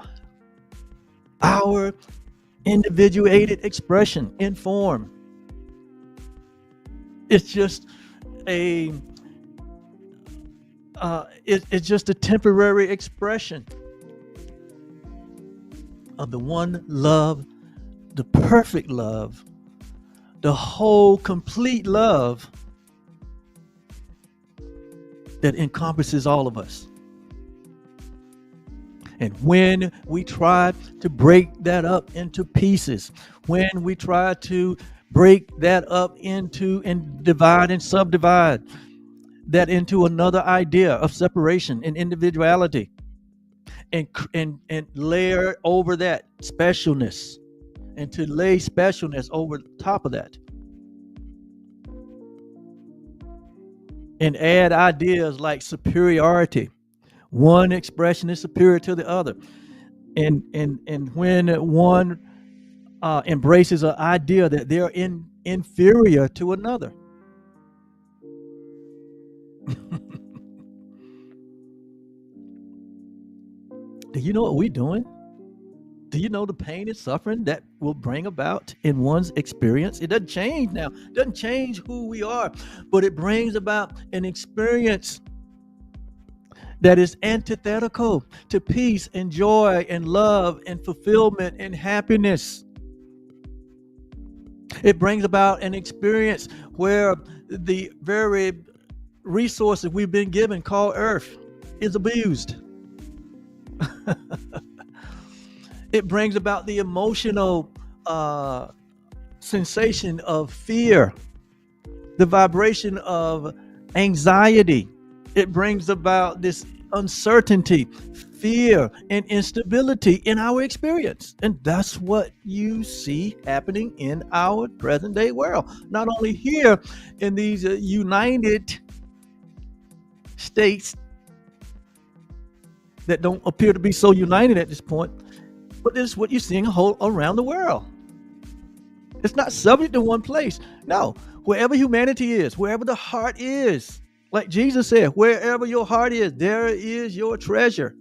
Our individuated expression in form. It's just a it's just a temporary expression of the one love, the perfect love, the whole complete love that encompasses all of us. And when we try to break that up into pieces, when we try to break that up into and divide and subdivide that into another idea of separation and individuality, and layer over that specialness, and to lay specialness over top of that, and add ideas like superiority. One expression is superior to the other, and when one embraces an idea that they're inferior to another. Do you know what we're doing? Do you know the pain and suffering that will bring about in one's experience? It doesn't change now. It doesn't change who we are, but it brings about an experience that is antithetical to peace and joy and love and fulfillment and happiness. It brings about an experience where the very resources we've been given, called Earth, is abused. It brings about the emotional sensation of fear, the vibration of anxiety. It brings about this uncertainty, fear, and instability in our experience. And that's what you see happening in our present day world. Not only here in these United States that don't appear to be so united at this point, but this is what you're seeing around the world. It's not subject to one place. No, wherever humanity is, wherever the heart is, like Jesus said, wherever your heart is, there is your treasure.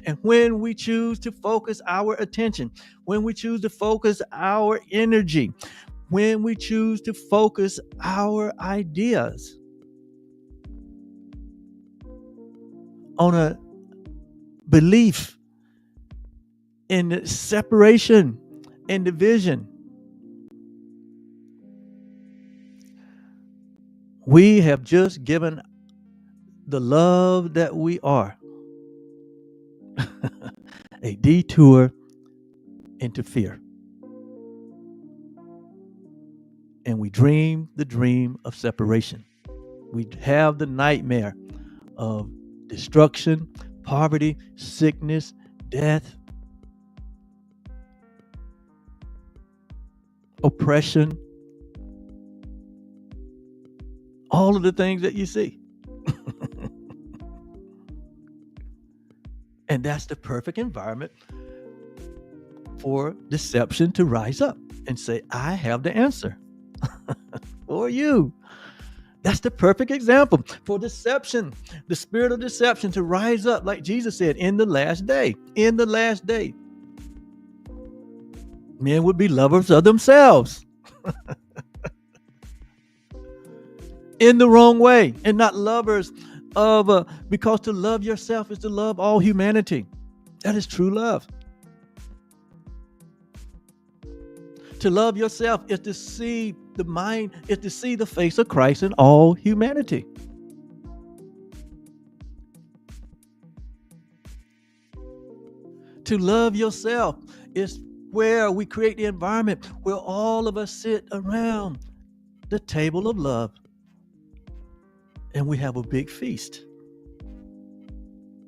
And when we choose to focus our attention, when we choose to focus our energy, when we choose to focus our ideas on a belief in separation and division, we have just given the love that we are a detour into fear. And we dream the dream of separation. We have the nightmare of destruction, poverty, sickness, death, oppression, all of the things that you see. And that's the perfect environment for deception to rise up and say, I have the answer for you. That's the perfect example for deception, the spirit of deception to rise up, like Jesus said, in the last day. In the last day, men would be lovers of themselves in the wrong way, and not lovers of, because to love yourself is to love all humanity. That is true love. To love yourself is to see the mind, is to see the face of Christ in all humanity. To love yourself is where we create the environment where all of us sit around the table of love and we have a big feast.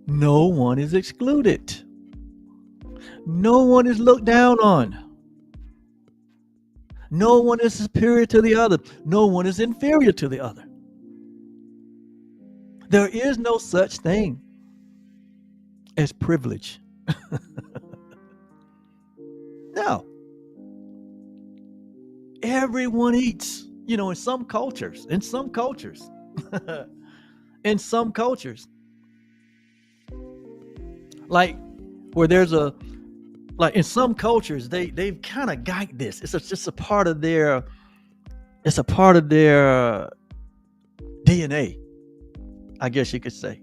No one is excluded. No one is looked down on. No one is superior to the other. No one is inferior to the other. There is no such thing as privilege. No. Everyone eats. In some cultures, in some cultures, like where there's like in some cultures, they've kind of got this. Just a part of their, it's a part of their DNA, I guess you could say.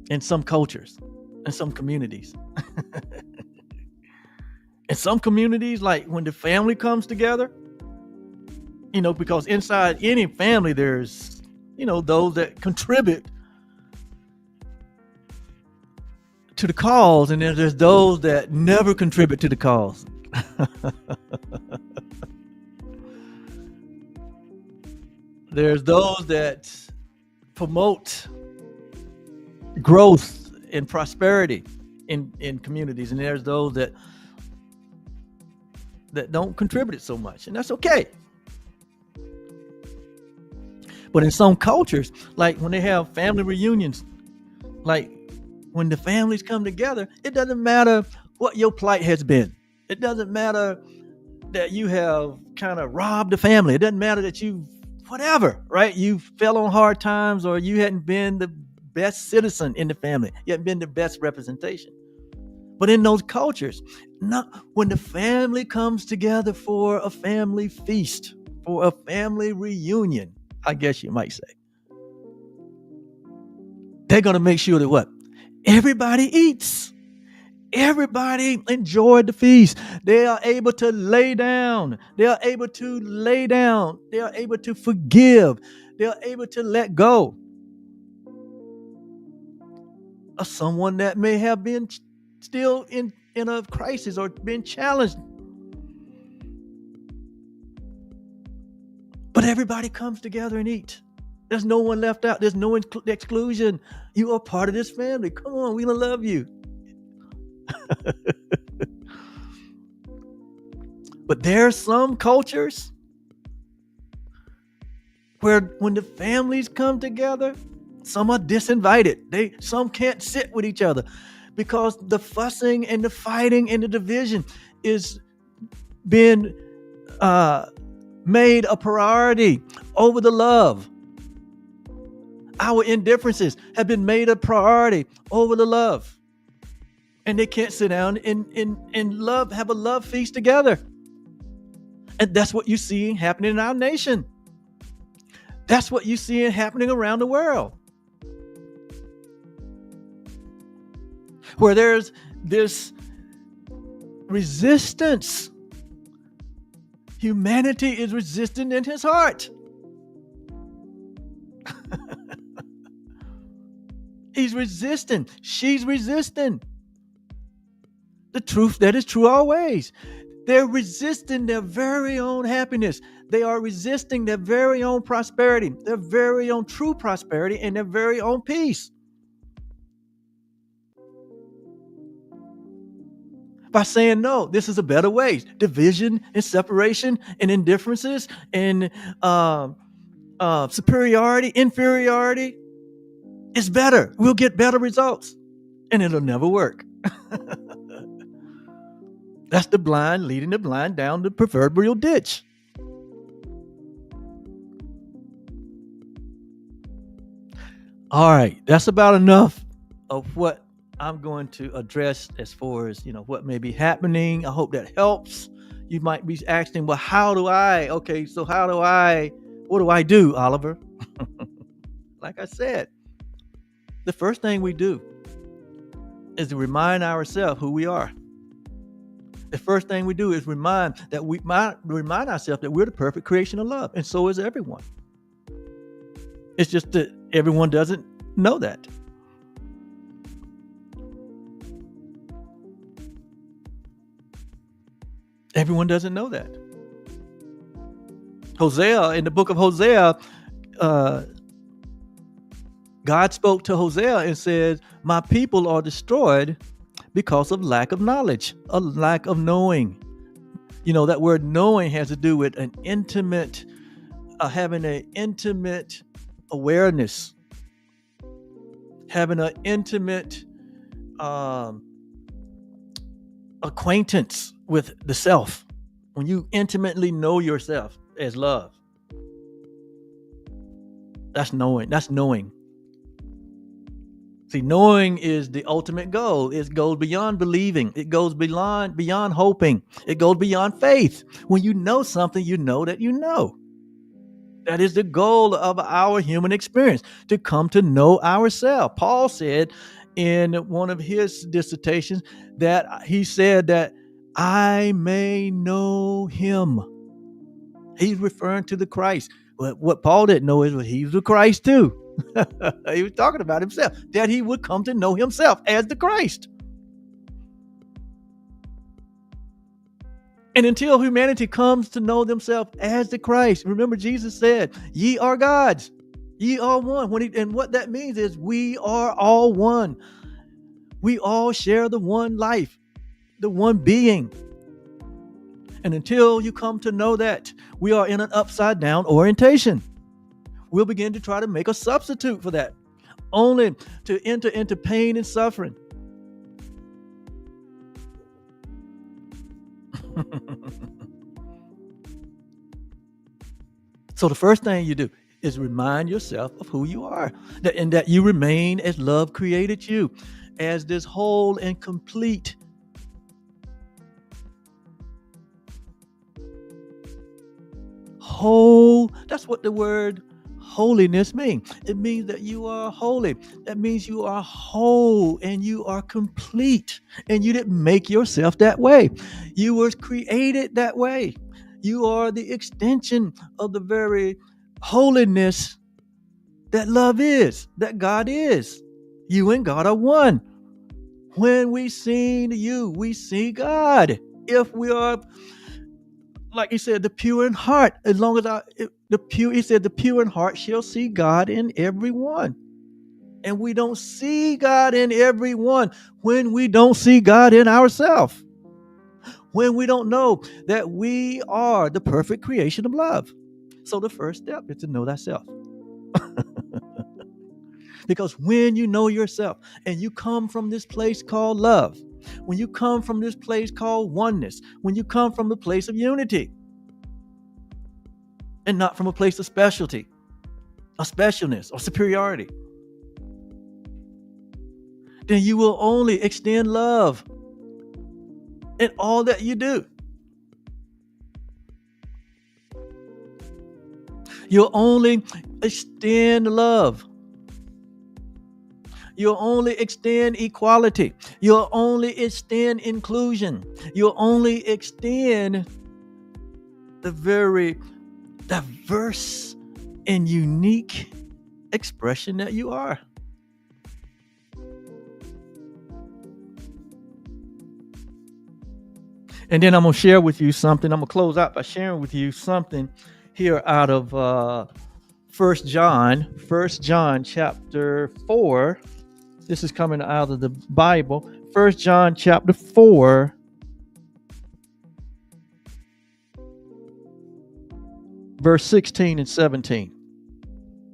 In some cultures, in some communities. In some communities, like when the family comes together, because inside any family, there's, those that contribute to the cause, and then there's those that never contribute to the cause. There's those that promote growth and prosperity in communities, and there's those that don't contribute so much, and that's okay. But in some cultures, like when they have family reunions, like when the families come together, it doesn't matter what your plight has been. It doesn't matter that you have kind of robbed the family. It doesn't matter that you, whatever, right? You fell on hard times, or you hadn't been the best citizen in the family. You hadn't been the best representation. But in those cultures, when the family comes together for a family feast, for a family reunion, I guess you might say, they're going to make sure that what? Everybody eats. Everybody enjoyed the feast. They are able to lay down. They are able to lay down. They are able to forgive. They are able to let go of someone that may have been still in a crisis or been challenged. But everybody comes together and eats. There's no one left out. There's no exclusion. You are part of this family. Come on, we gonna love you. But there are some cultures where when the families come together, some are disinvited. Some can't sit with each other because the fussing and the fighting and the division is being made a priority over the love. Our indifferences have been made a priority over the love. And they can't sit down and love, have a love feast together. And that's what you see happening in our nation. That's what you see happening around the world. Where there's this resistance. Humanity is resistant in his heart. He's resistant. She's resistant. The truth that is true always. They're resisting their very own happiness. They are resisting their very own prosperity, their very own true prosperity, and their very own peace. By saying, no, this is a better way. Division and separation and indifferences and superiority, inferiority is better. We'll get better results. And it'll never work. That's the blind leading the blind down the proverbial ditch. All right, that's about enough of what I'm going to address as far as, what may be happening. I hope that helps. You might be asking, well, what do I do, Oliver? Like I said, the first thing we do is to remind ourselves who we are. The first thing we do is remind ourselves that we're the perfect creation of love, and so is everyone. It's just that everyone doesn't know that. Everyone doesn't know that. Hosea, in the book of Hosea, God spoke to Hosea and said, my people are destroyed because of lack of knowledge, a lack of knowing. That word knowing has to do with an intimate, having an intimate awareness, having an intimate acquaintance with the self. When you intimately know yourself as love, that's knowing. See, knowing is the ultimate goal. It goes beyond believing. It goes beyond hoping. It goes beyond faith. When you know something, you know that you know. That is the goal of our human experience, to come to know ourselves. Paul said in one of his dissertations that he said that I may know him. He's referring to the Christ. But what Paul didn't know is that he was the Christ too. He was talking about himself, that he would come to know himself as the Christ. And until humanity comes to know themselves as the Christ, remember Jesus said, ye are gods, ye are one. And what that means is we are all one. We all share the one life, the one being. And until you come to know that, we are in an upside down orientation. We'll begin to try to make a substitute for that, only to enter into pain and suffering. So the first thing you do is remind yourself of who you are, and that you remain as love created you, as this whole and complete. Whole, that's what the word holiness means. It means that you are holy. That means you are whole and you are complete. And you didn't make yourself that way. You were created that way. You are the extension of the very holiness that love is, that God is. You and God are one. When we see you, we see God. If we are, like he said, the pure in heart, as long as he said, the pure in heart shall see God in everyone. And we don't see God in everyone when we don't see God in ourselves. When we don't know that we are the perfect creation of love. So the first step is to know thyself. Because when you know yourself and you come from this place called love, when you come from this place called oneness, when you come from the place of unity, and not from a place of specialty, or specialness, or superiority, then you will only extend love in all that you do. You'll only extend love. You'll only extend equality. You'll only extend inclusion. You'll only extend the very diverse and unique expression that you are. And then I'm going to share with you something. I'm going to close out by sharing with you something here out of 1 John chapter 4. This is coming out of the Bible. 1 John chapter 4, verse 16 and 17,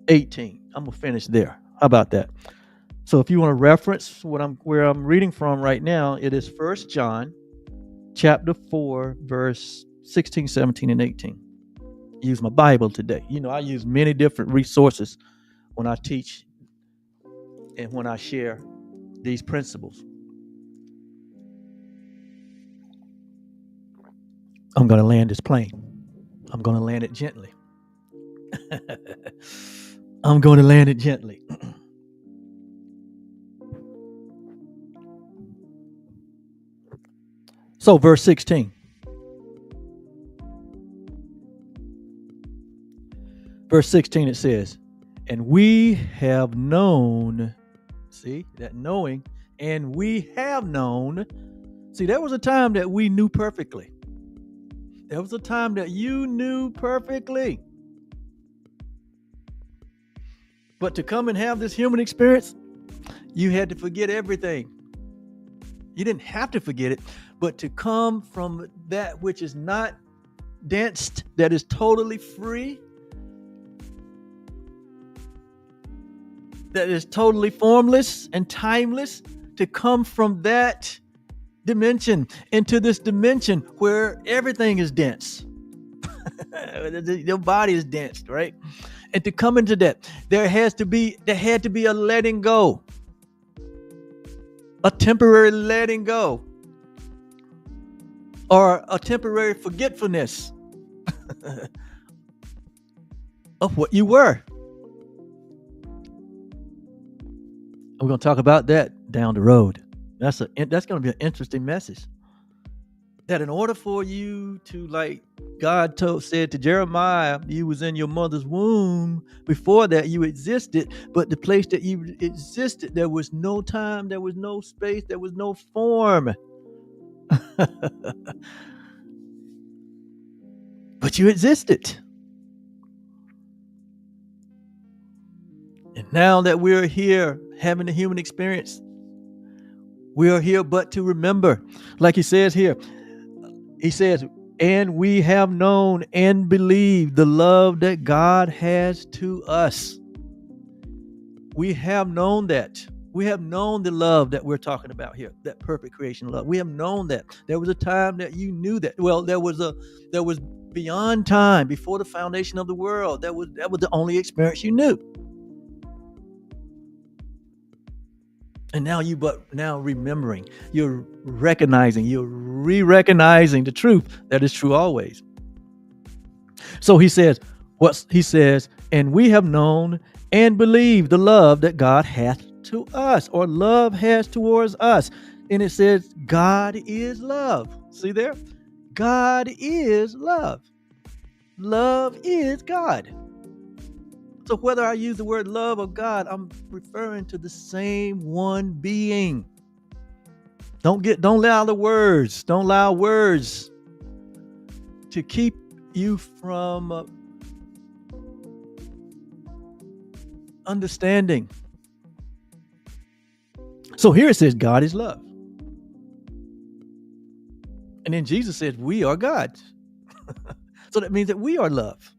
18. I'm going to finish there. How about that? So if you want to reference where I'm reading from right now, it is 1 John chapter 4, verse 16, 17, and 18. I use my Bible today. I use many different resources when I teach and when I share these principles. I'm going to land this plane. I'm going to land it gently. I'm going to land it gently. So, verse 16. Verse 16, it says, and we have known, see, that knowing, and we have known. See, there was a time that we knew perfectly. There was a time that you knew perfectly. But to come and have this human experience, you had to forget everything. You didn't have to forget it, but to come from that which is not dense, that is totally free, that is totally formless and timeless, to come from that dimension into this dimension where everything is dense. Your body is dense, right? And to come into that, there had to be a letting go, a temporary letting go, or a temporary forgetfulness of what you were. We're going to talk about that down the road. That's going to be an interesting message. That in order for you to, like God said to Jeremiah, you was in your mother's womb. Before that, you existed, but the place that you existed, there was no time, there was no space, there was no form. But you existed. And now that we're here having the human experience, we are here but to remember. Like he says here, he says, and we have known and believed the love that God has to us. We have known that. We have known the love that we're talking about here, that perfect creation love. We have known that. There was a time that you knew that. Well, there was beyond time, before the foundation of the world. That was the only experience you knew. And now remembering, you're recognizing, you're re-recognizing the truth that is true always. So he says, and we have known and believed the love that God hath to us, or love has towards us. And it says, God is love. See there? God is love. Love is God. So whether I use the word love or God, I'm referring to the same one being. Don't allow words to keep you from understanding. So here it says God is love. And then Jesus says we are God. So that means that we are love.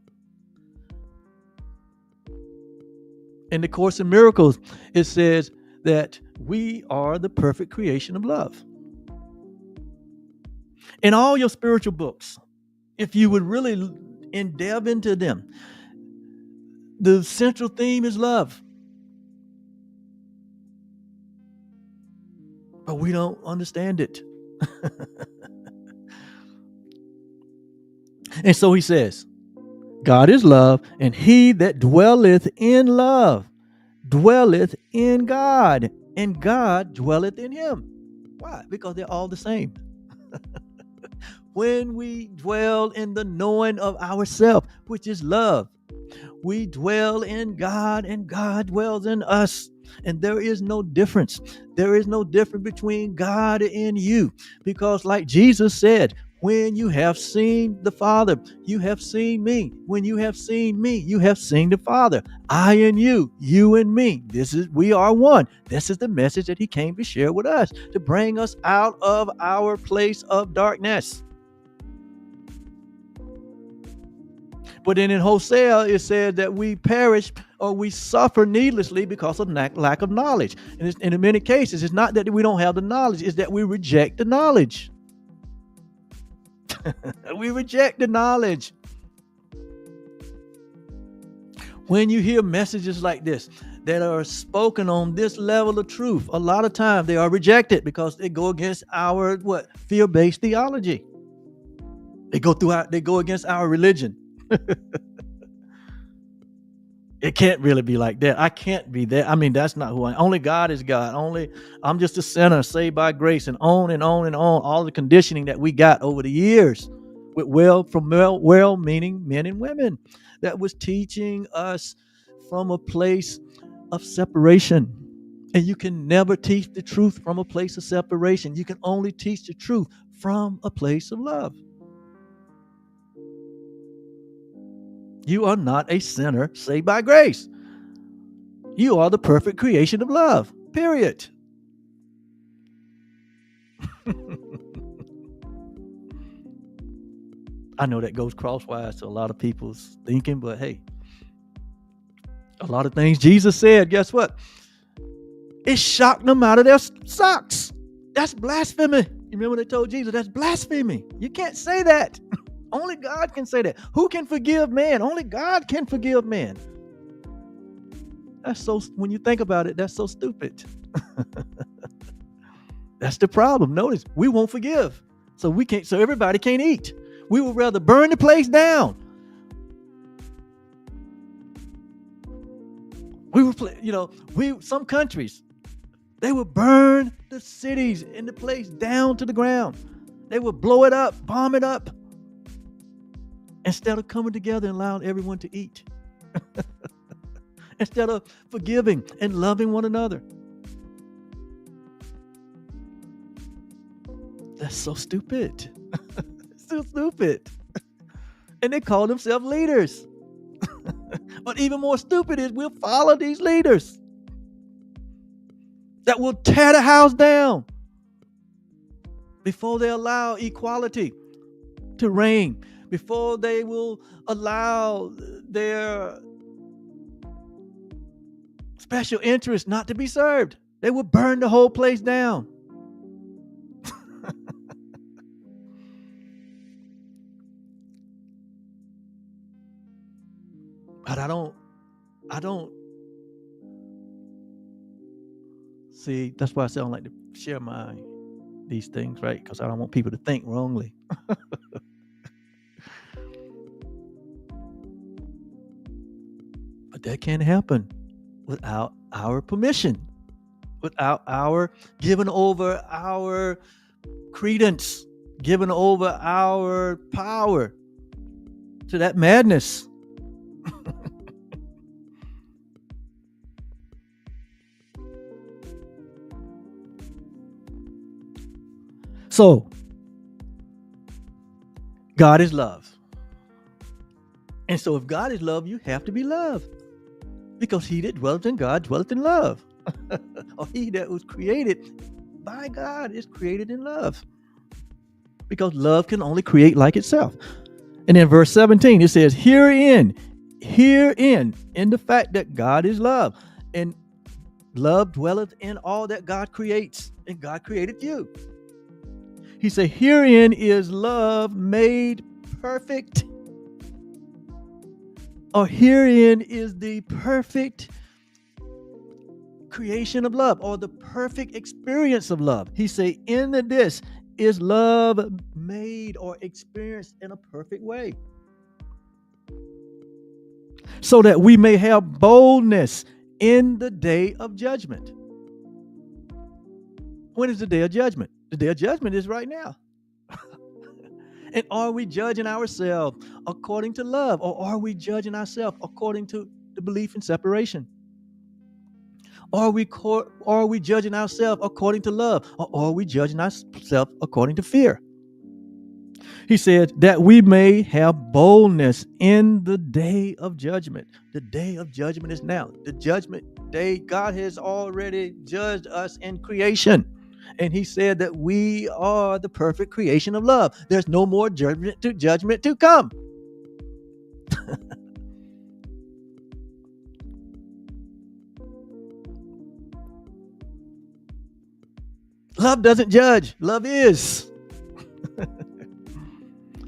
In the Course in Miracles, it says that we are the perfect creation of love. In all your spiritual books, if you would really delve into them, the central theme is love. But we don't understand it. And so he says, God is love, and he that dwelleth in love dwelleth in God, and God dwelleth in him. Why? Because they're all the same. When we dwell in the knowing of ourselves, which is love, we dwell in God, and God dwells in us. And there is no difference. There is no difference between God and you, because like Jesus said, when you have seen the Father, you have seen me. When you have seen me, you have seen the Father. I and you and me. We are one. This is the message that he came to share with us, to bring us out of our place of darkness. But then in Hosea, it says that we perish or we suffer needlessly because of lack of knowledge. And in many cases, it's not that we don't have the knowledge, it's that we reject the knowledge. We reject the knowledge. When you hear messages like this that are spoken on this level of truth, a lot of times they are rejected because they go against our fear-based theology. They go against our religion. It can't really be like that. I can't be that. I mean, that's not who I am. Only God is God. I'm just a sinner saved by grace, and on and on and on. All the conditioning that we got over the years with well-meaning men and women that was teaching us from a place of separation. And you can never teach the truth from a place of separation. You can only teach the truth from a place of love. You are not a sinner saved by grace. You are the perfect creation of love, period. I know that goes crosswise to a lot of people's thinking, but hey, a lot of things Jesus said, guess what? It shocked them out of their socks. That's blasphemy. You remember they told Jesus, that's blasphemy. You can't say that. Only God can say that. Who can forgive man? Only God can forgive man. That's so, when you think about it, that's so stupid. That's the problem. Notice, we won't forgive. So everybody can't eat. We would rather burn the place down. Some countries, they would burn the cities and the place down to the ground. They would blow it up, bomb it up, instead of coming together and allowing everyone to eat. Instead of forgiving and loving one another. That's so stupid. So stupid. And they call themselves leaders. But even more stupid is we'll follow these leaders that will tear the house down before they allow equality to reign, before they will allow their special interests not to be served. They will burn the whole place down. But I don't see, that's why I say I don't like to share these things, right? Because I don't want people to think wrongly. But that can't happen without our permission, without our giving over our credence, giving over our power to that madness. So, God is love. And so if God is love, you have to be love. Because he that dwelleth in God dwelleth in love. Or he that was created by God is created in love. Because love can only create like itself. And in verse 17, it says, herein, in the fact that God is love. And love dwelleth in all that God creates. And God created you. He said, herein is love made perfect. Or herein is the perfect creation of love, or the perfect experience of love. He said, in this is love made or experienced in a perfect way. So that we may have boldness in the day of judgment. When is the day of judgment? The day of judgment is right now. And are we judging ourselves according to love, or are we judging ourselves according to the belief in separation? Are we judging ourselves according to love, or are we judging ourselves according to fear? He said that we may have boldness in the day of judgment. The day of judgment is now. The judgment day, God has already judged us in creation. And he said that we are the perfect creation of love. There's no more judgment to come. Love doesn't judge. Love is.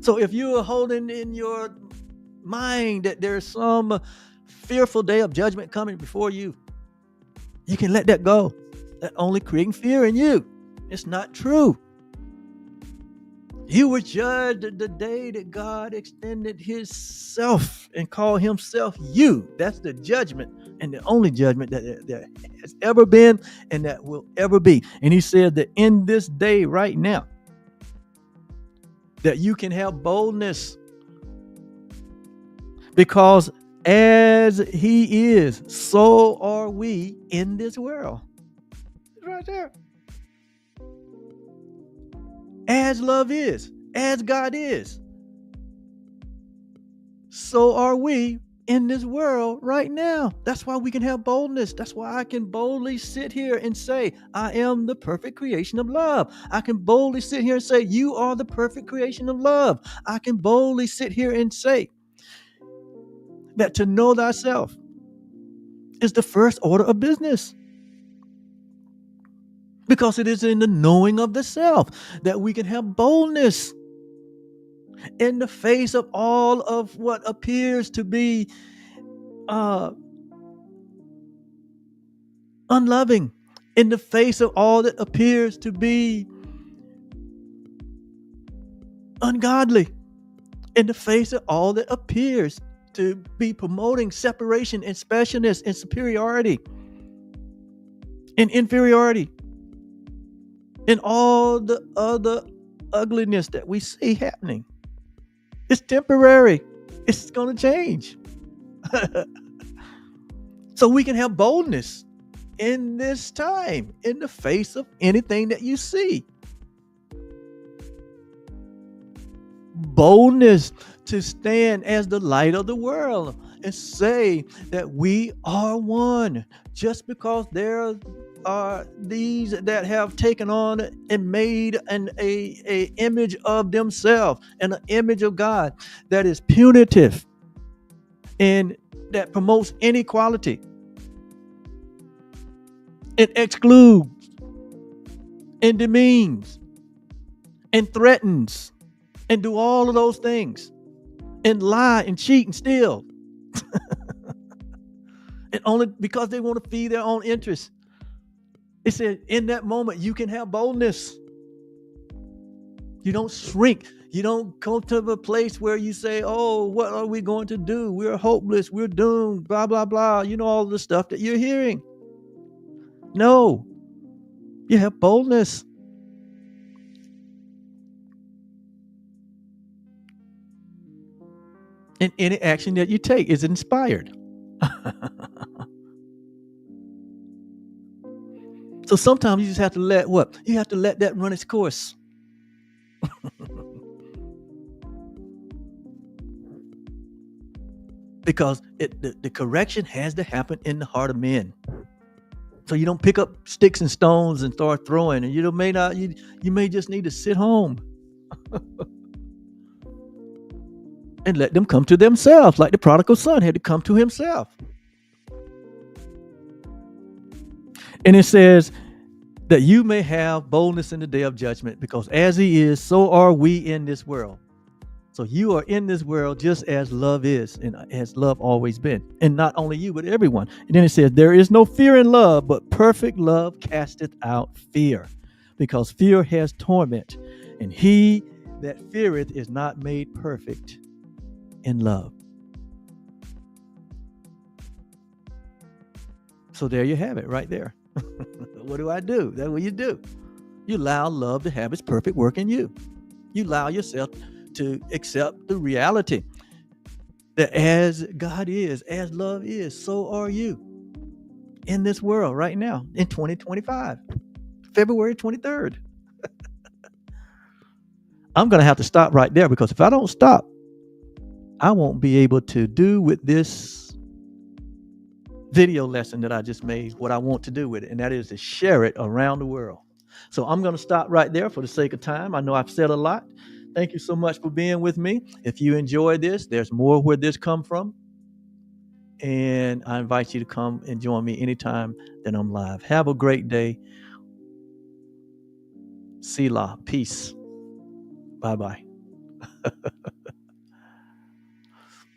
So if you are holding in your mind that there's some fearful day of judgment coming before you, you can let that go. That's only creating fear in you. It's not true. You were judged the day that God extended his self and called himself you. That's the judgment, and the only judgment that there has ever been and that will ever be. And he said that in this day right now, that you can have boldness, because as he is, so are we in this world. It's right there. As love is, as God is, so are we in this world right now. That's why we can have boldness. That's why I can boldly sit here and say, I am the perfect creation of love. I can boldly sit here and say, you are the perfect creation of love. I can boldly sit here and say that to know thyself is the first order of business, because it is in the knowing of the self that we can have boldness in the face of all of what appears to be uh, unloving, in the face of all that appears to be ungodly, in the face of all that appears to be promoting separation and specialness and superiority and inferiority and all the other ugliness that we see happening. It's temporary. It's going to change. So we can have boldness in this time, in the face of anything that you see. Boldness to stand as the light of the world and say that we are one. Just because there are these that have taken on and made a image of themselves and an image of God that is punitive and that promotes inequality and excludes and demeans and threatens and do all of those things and lie and cheat and steal and only because they want to feed their own interests. It said in that moment you can have boldness. You don't shrink. You don't go to the place where you say, oh, what are we going to do? We're hopeless. We're doomed. Blah, blah, blah. You know, all the stuff that you're hearing. No. You have boldness. And any action that you take is inspired. So sometimes you just have to let what? You have to let that run its course. Because the correction has to happen in the heart of men. So you don't pick up sticks and stones and start throwing, and you may just need to sit home and let them come to themselves, like the prodigal son had to come to himself. And it says that you may have boldness in the day of judgment, because as he is, so are we in this world. So you are in this world just as love is and as love always been. And not only you, but everyone. And then it says, there is no fear in love, but perfect love casteth out fear, because fear has torment, and he that feareth is not made perfect in love. So there you have it right there. What do I do? That's what you do. You allow love to have its perfect work in you. You allow yourself to accept the reality that as God is, as love is, so are you in this world right now in 2025, February 23rd. I'm going to have to stop right there, because if I don't stop, I won't be able to do with this video lesson that I just made what I want to do with it, and that is to share it around the world. So I'm going to stop right there for the sake of time. I know I've said a lot. Thank you so much for being with me. If you enjoy this, there's more where this come from. And I invite you to come and join me anytime that I'm live. Have a great day. Selah. Peace. Bye-bye.